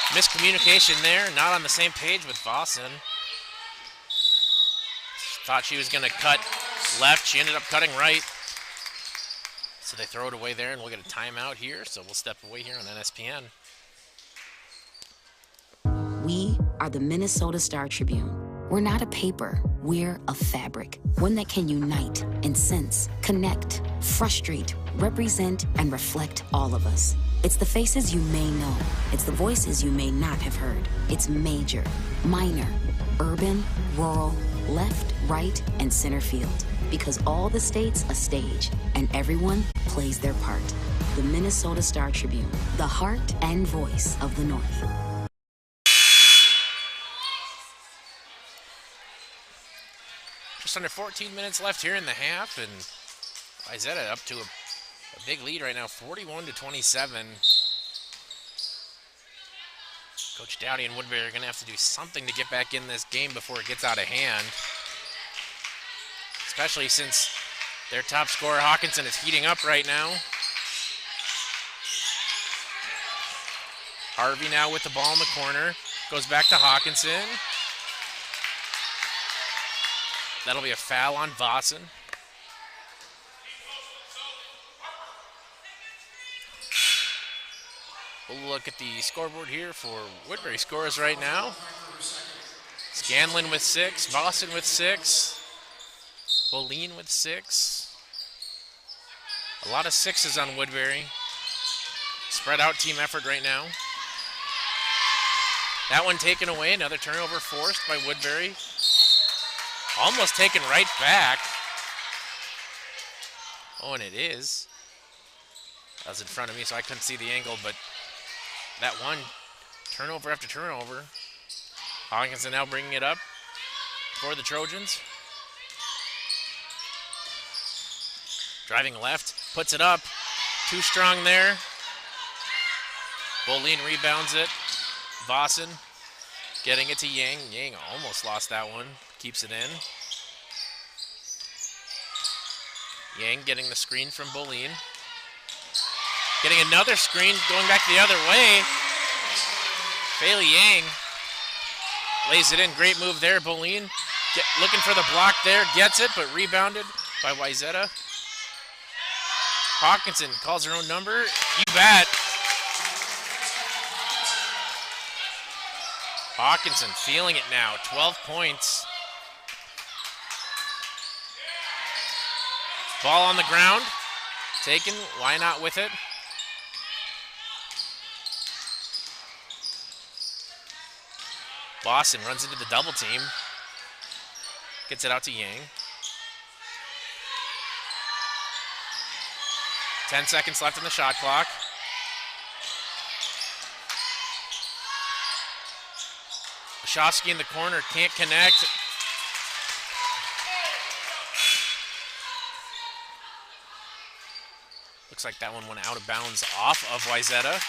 Miscommunication there, not on the same page with Vossen. Thought she was going to cut left, she ended up cutting right. So they throw it away there, and we'll get a timeout here, so we'll step away here on NSPN. We are the Minnesota Star Tribune. We're not a paper, we're a fabric. One that can unite and sense, connect, frustrate, represent, and reflect all of us. It's the faces you may know. It's the voices you may not have heard. It's major, minor, urban, rural, left, right, and center field. Because all the states a stage, and everyone plays their part. The Minnesota Star Tribune, the heart and voice of the North. Just under 14 minutes left here in the half, and Wayzata up to a big lead right now, 41-27. Coach Dowdy and Woodbury are going to have to do something to get back in this game before it gets out of hand, especially since their top scorer, Hawkinson, is heating up right now. Harvey now with the ball in the corner, goes back to Hawkinson. That'll be a foul on Vossen. We'll look at the scoreboard here for Woodbury scores right now. Scanlon with 6, Vossen with 6, Boleen with 6. A lot of 6s on Woodbury. Spread out team effort right now. That one taken away, another turnover forced by Woodbury. Almost taken right back. Oh, and it is. That was in front of me, so I couldn't see the angle, but that one, turnover after turnover. Hawkinson now bringing it up for the Trojans. Driving left, puts it up. Too strong there. Boleen rebounds it. Vossen getting it to Yang. Yang almost lost that one. Keeps it in. Yang getting the screen from Boleen. Getting another screen, going back the other way. Bailey Yang lays it in. Great move there. Boleen looking for the block there. Gets it, but rebounded by Wayzata. Hawkinson calls her own number. You bet. Hawkinson feeling it now. 12 points. Ball on the ground. Taken. Why not with it? Boston runs into the double team. Gets it out to Yang. 10 seconds left in the shot clock. Wachowski in the corner, can't connect. Looks like that one went out of bounds off of Wayzata.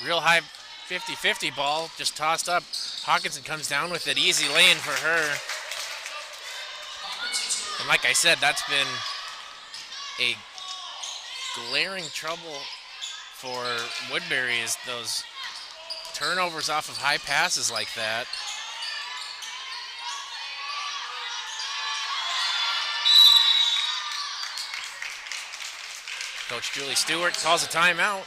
Real high 50-50 ball, just tossed up. Hawkinson comes down with it, easy lane for her. And like I said, that's been a glaring trouble for Woodbury, is those turnovers off of high passes like that. Coach Julie Stewart calls a timeout,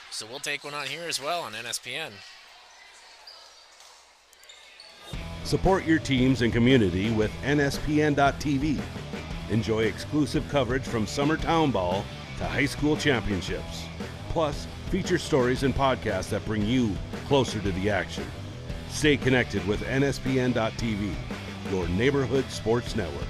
so we'll take one on here as well on NSPN. Support your teams and community with NSPN.TV. Enjoy exclusive coverage from summer town ball to high school championships. Plus, feature stories and podcasts that bring you closer to the action. Stay connected with NSPN.TV, your neighborhood sports network.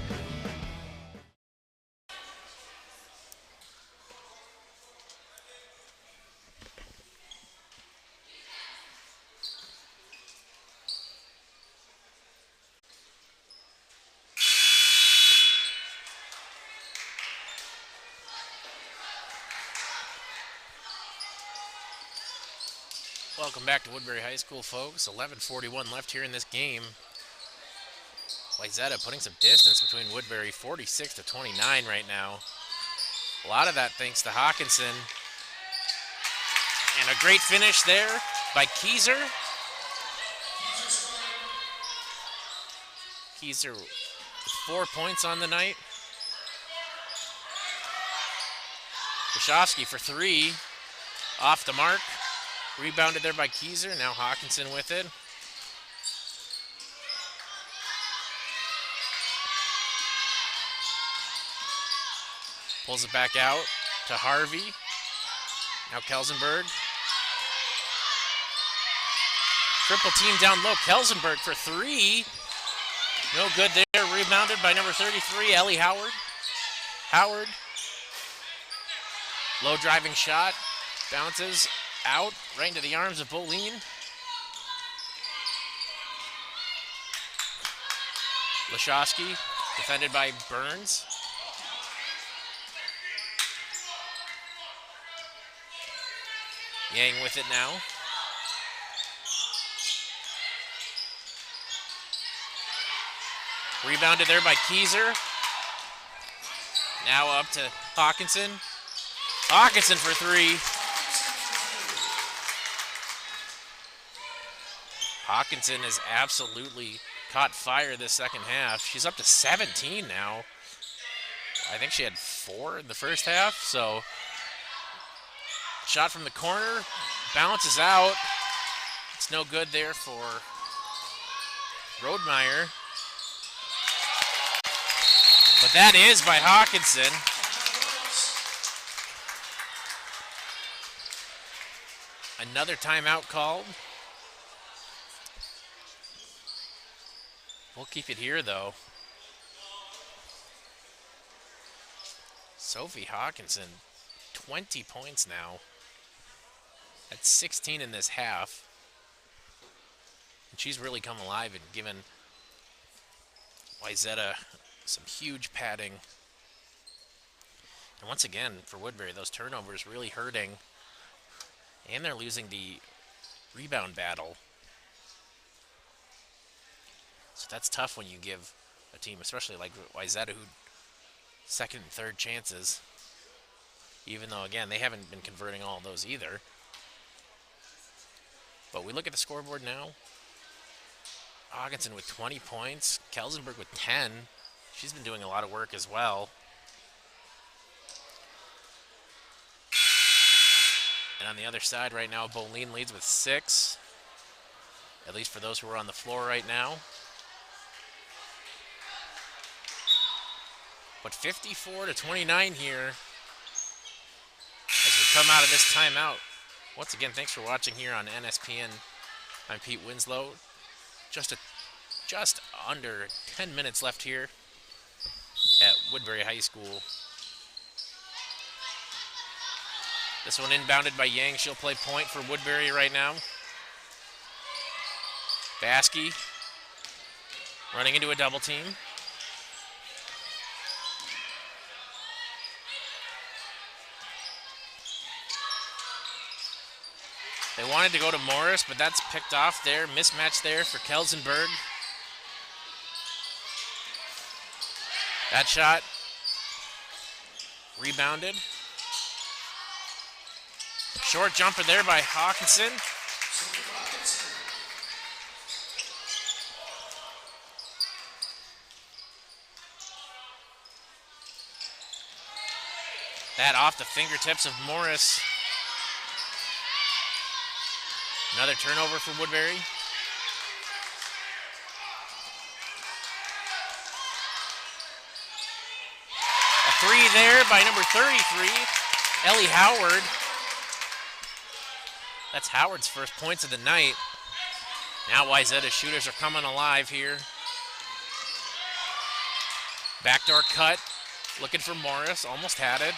Welcome back to Woodbury High School, folks. 11:41 left here in this game. Wayzata putting some distance between Woodbury, 46-29 right now. A lot of that thanks to Hawkinson. And a great finish there by Keyser. Keyser with 4 points on the night. Wachowski for 3, off the mark. Rebounded there by Keyser. Now Hawkinson with it. Pulls it back out to Harvey. Now Kelsenberg. Triple team down low. Kelsenberg for three. No good there. Rebounded by number 33, Ellie Howard. Howard. Low driving shot. Bounces out right into the arms of Boline. Lashowski, defended by Burns. Yang with it now. Rebounded there by Keyser. Now up to Hawkinson. Hawkinson for three. Hawkinson has absolutely caught fire this second half. She's up to 17 now. I think she had 4 in the first half, so shot from the corner, bounces out. It's no good there for Rodemeyer. But that is by Hawkinson. Another timeout called. We'll keep it here, though. Sophie Hawkinson, 20 points now. That's 16 in this half. And she's really come alive and given Wayzata some huge padding. And once again, for Woodbury, those turnovers really hurting. And they're losing the rebound battle. So that's tough when you give a team, especially like Wayzata, who second and third chances. Even though, again, they haven't been converting all of those either. But we look at the scoreboard now. Hawkinson with 20 points. Kelsenberg with 10. She's been doing a lot of work as well. And on the other side right now, Boline leads with 6. At least for those who are on the floor right now. But 54-29 here as we come out of this timeout. Once again, thanks for watching here on NSPN. I'm Pete Winslow. Just under 10 minutes left here at Woodbury High School. This one inbounded by Yang. She'll play point for Woodbury right now. Baskey running into a double team. They wanted to go to Morris, but that's picked off there. Mismatch there for Kelsenberg. That shot rebounded. Short jumper there by Hawkinson. That off the fingertips of Morris. Another turnover for Woodbury. A three there by number 33, Ellie Howard. That's Howard's first points of the night. Now Wayzata shooters are coming alive here. Backdoor cut, looking for Morris, almost had it.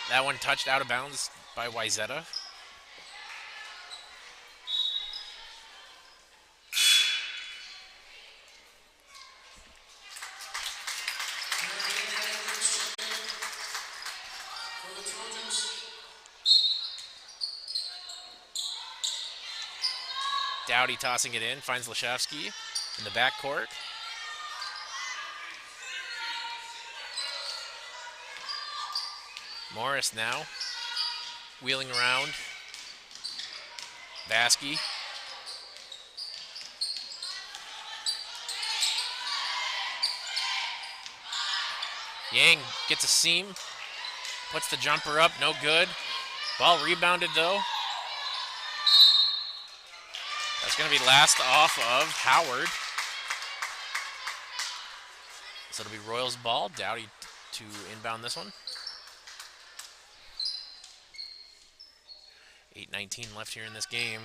That one touched out of bounds by Wayzata. Dowdy tossing it in, finds Lashowski in the backcourt. Morris now, wheeling around. Baskey. Yang gets a seam, puts the jumper up, no good. Ball rebounded though. That's going to be last off of Howard. So it'll be Royals ball. Dowdy to inbound this one. 8:19 left here in this game.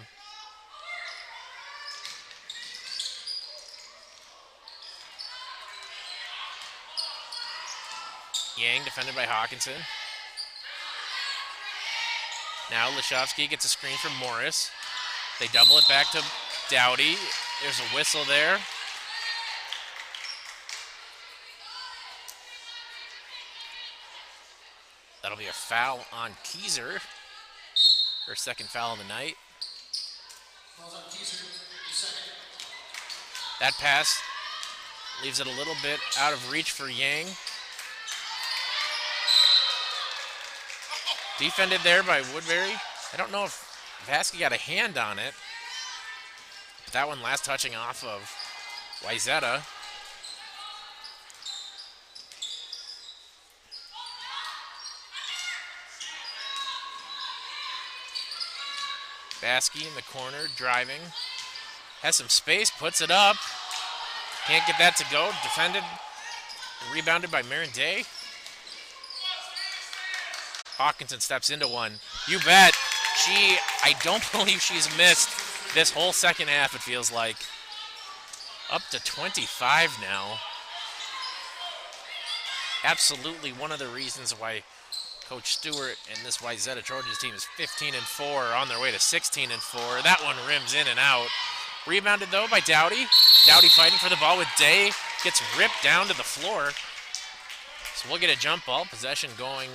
Yang defended by Hawkinson. Now Lashovsky gets a screen from Morris. They double it back to Dowdy. There's a whistle there. That'll be a foul on Keyser. Her second foul of the night. That pass leaves it a little bit out of reach for Yang. Defended there by Woodbury. I don't know if Vasky got a hand on it. But that one last touching off of Wayzata. Vasky in the corner, driving. Has some space, puts it up. Can't get that to go. Defended and rebounded by Marin Day. Hawkinson steps into one. You bet. I don't believe she's missed this whole second half, it feels like. Up to 25 now. Absolutely one of the reasons why Coach Stewart and this Wayzata Trojans team is 15-4, on their way to 16-4. That one rims in and out. Rebounded, though, by Dowdy. Dowdy fighting for the ball with Day. Gets ripped down to the floor. So we'll get a jump ball. Possession going,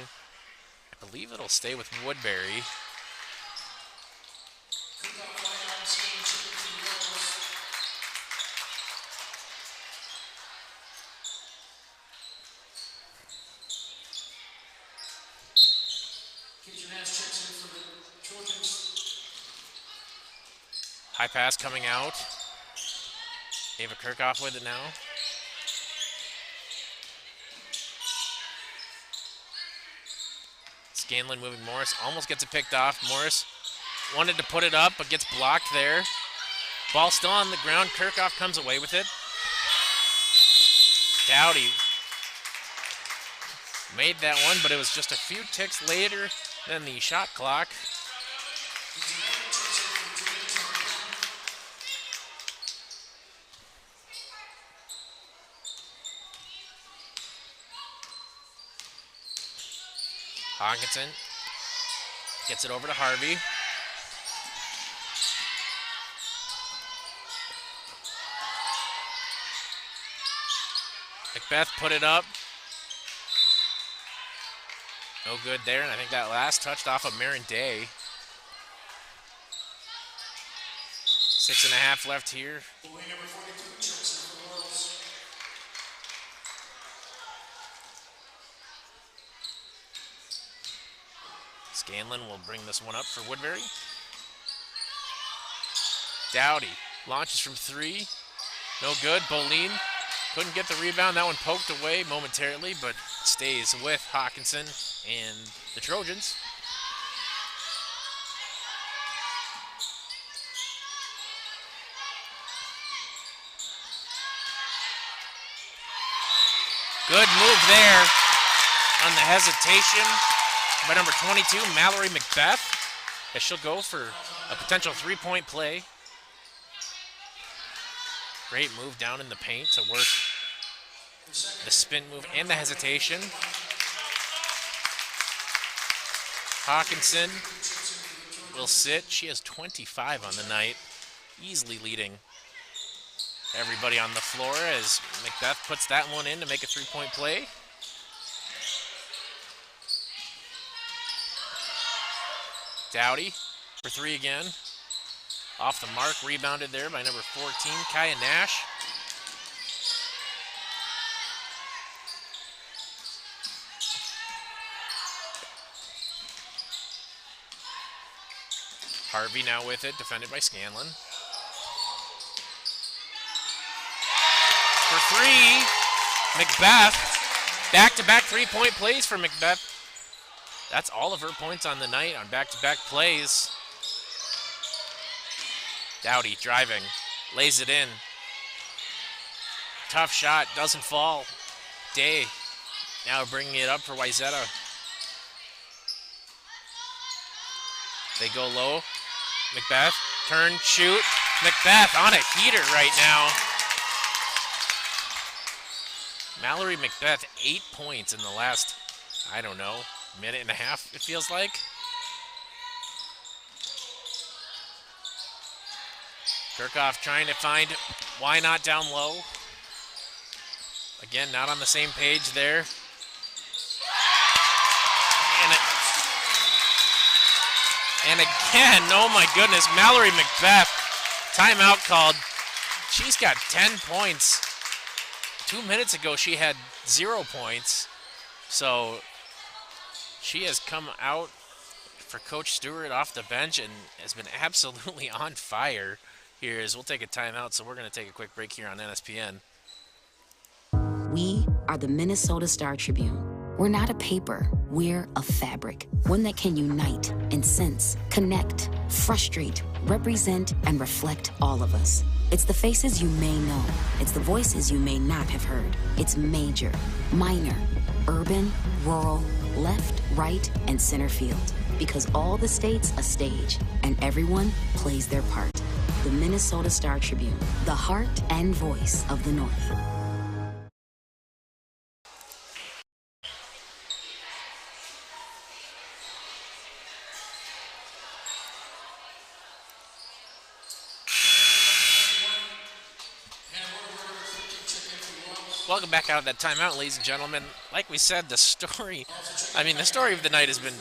I believe it'll stay with Woodbury. High pass coming out. Ava Kirchhoff with it now. Scanlon moving Morris. Almost gets it picked off. Morris wanted to put it up, but gets blocked there. Ball still on the ground. Kirchhoff comes away with it. Dowdy made that one, but it was just a few ticks later than the shot clock. Hawkinson gets it over to Harvey. Macbeth put it up. No good there, and I think that last touched off of Marin Day. 6.5 left here. Scanlon will bring this one up for Woodbury. Dowdy launches from three. No good. Boline couldn't get the rebound. That one poked away momentarily, but stays with Hawkinson and the Trojans. Good move there on the hesitation by number 22, Mallory Macbeth, as she'll go for a potential three-point play. Great move down in the paint to work the spin move and the hesitation. Hawkinson will sit. She has 25 on the night, easily leading everybody on the floor as Macbeth puts that one in to make a three-point play. Dowdy for three again. Off the mark, rebounded there by number 14, Kaya Nash. Harvey now with it, defended by Scanlon. For three, Macbeth. Back-to-back three-point plays for Macbeth. That's all of her points on the night on back-to-back plays. Dowdy driving, lays it in. Tough shot, doesn't fall. Day now bringing it up for Wayzata. They go low. Macbeth, turn, shoot. Macbeth on a heater right now. Mallory Macbeth, 8 points in the last, I don't know, minute and a half, it feels like. Kirchhoff trying to find Why Not down low. Again, not on the same page there. And again, oh my goodness, Mallory Macbeth, timeout called. She's got 10 points. 2 minutes ago, she had 0 points. So she has come out for Coach Stewart off the bench and has been absolutely on fire here. As we'll take a timeout, so we're going to take a quick break here on NSPN. We are the Minnesota Star Tribune. We're not a paper, we're a fabric. One that can unite and sense, connect, frustrate, represent, and reflect all of us. It's the faces you may know. It's the voices you may not have heard. It's major, minor, urban, rural, left, right, and center field. Because all the states a stage, and everyone plays their part. The Minnesota Star Tribune, the heart and voice of the North. Welcome back out of that timeout, ladies and gentlemen. Like we said, the story of the night has been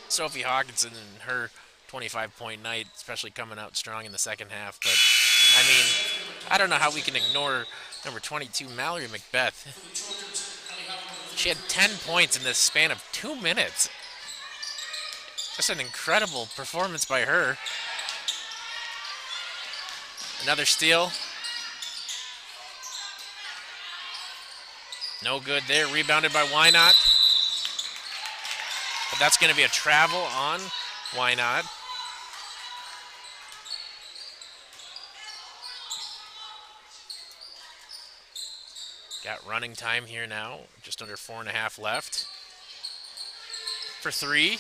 Sophie Hawkinson and her 25-point night, especially coming out strong in the second half. But, I don't know how we can ignore number 22, Mallory Macbeth. She had 10 points in the span of 2 minutes. Just an incredible performance by her. Another steal. No good there. Rebounded by Why Not. But that's going to be a travel on Why Not. Got running time here now. Just under 4.5 left. For 3.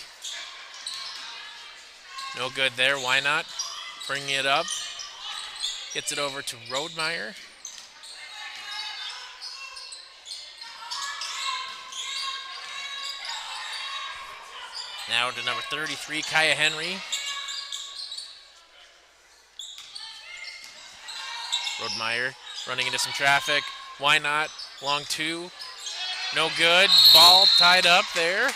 No good there. Why Not? Bringing it up. Gets it over to Rodemeyer. Now to number 33, Kaya Henry. Rodemeyer running into some traffic. Why Not? Long 2. No good. Ball tied up there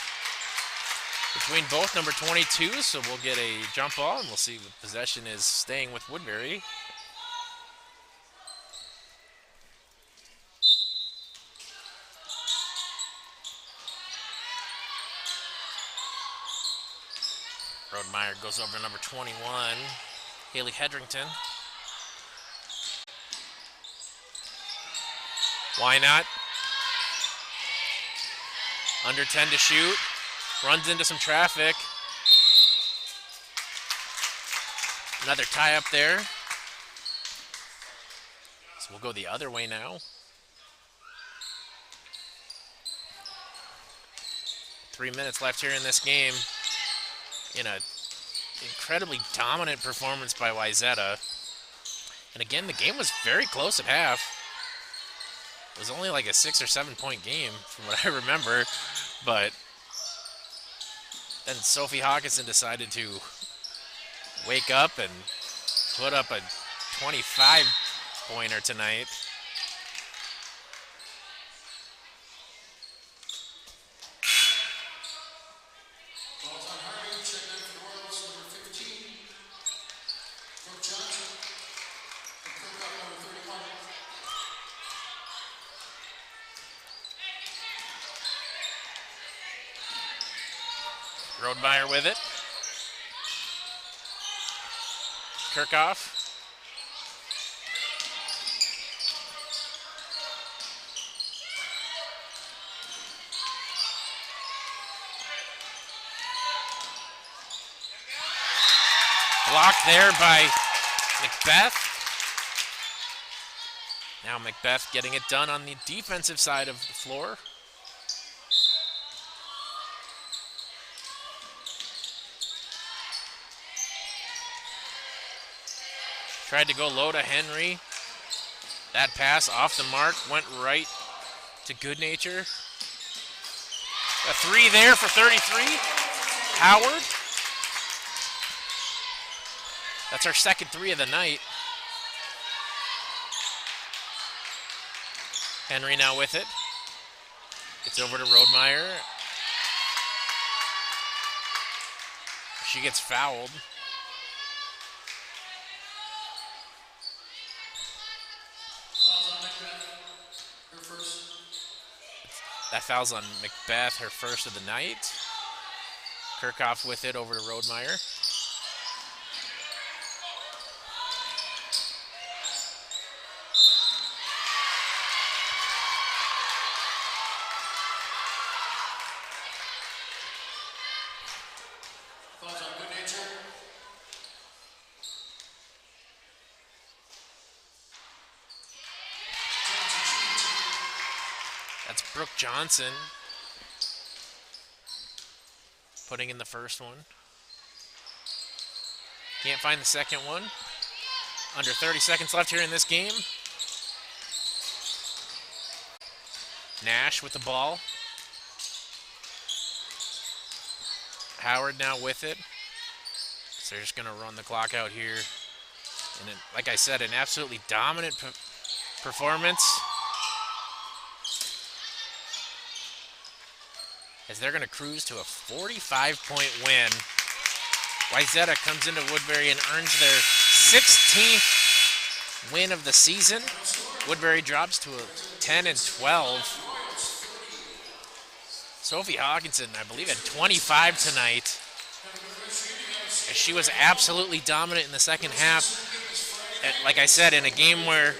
between both number 22, so we'll get a jump ball, and we'll see if the possession is staying with Woodbury. Rodemeyer goes over to number 21, Haley Hedrington. Why Not? Under 10 to shoot. Runs into some traffic. Another tie up there. So we'll go the other way now. 3 minutes left here in this game. In an incredibly dominant performance by Wayzata. And again, the game was very close at half. It was only like a 6 or 7 point game from what I remember, but then Sophie Hawkinson decided to wake up and put up a 25-pointer tonight. Rodemeyer with it. Kirchhoff. Blocked there by Macbeth. Now Macbeth getting it done on the defensive side of the floor. Tried to go low to Henry. That pass off the mark went right to Good Nature. A three there for 33. Howard. That's our second three of the night. Henry now with it. Gets over to Rodemeyer. She gets fouled. That foul's on Macbeth, her first of the night. Kirchhoff with it over to Rodemeyer. That's Brooke Johnson putting in the first one. Can't find the second one. Under 30 seconds left here in this game. Nash with the ball. Howard now with it. So they're just going to run the clock out here. And then, like I said, an absolutely dominant performance. As they're going to cruise to a 45-point win. Wayzata comes into Woodbury and earns their 16th win of the season. Woodbury drops to a 10-12. Sophie Hawkinson, I believe, had 25 tonight. And she was absolutely dominant in the second half. And like I said, in a game where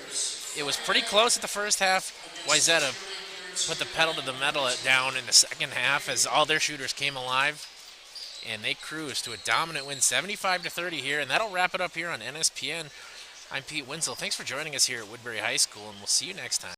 it was pretty close at the first half, Wayzata put the pedal to the metal down in the second half as all their shooters came alive, and they cruised to a dominant win, 75-30 here, and that'll wrap it up here on NSPN. I'm Pete Winslow. Thanks for joining us here at Woodbury High School, and we'll see you next time.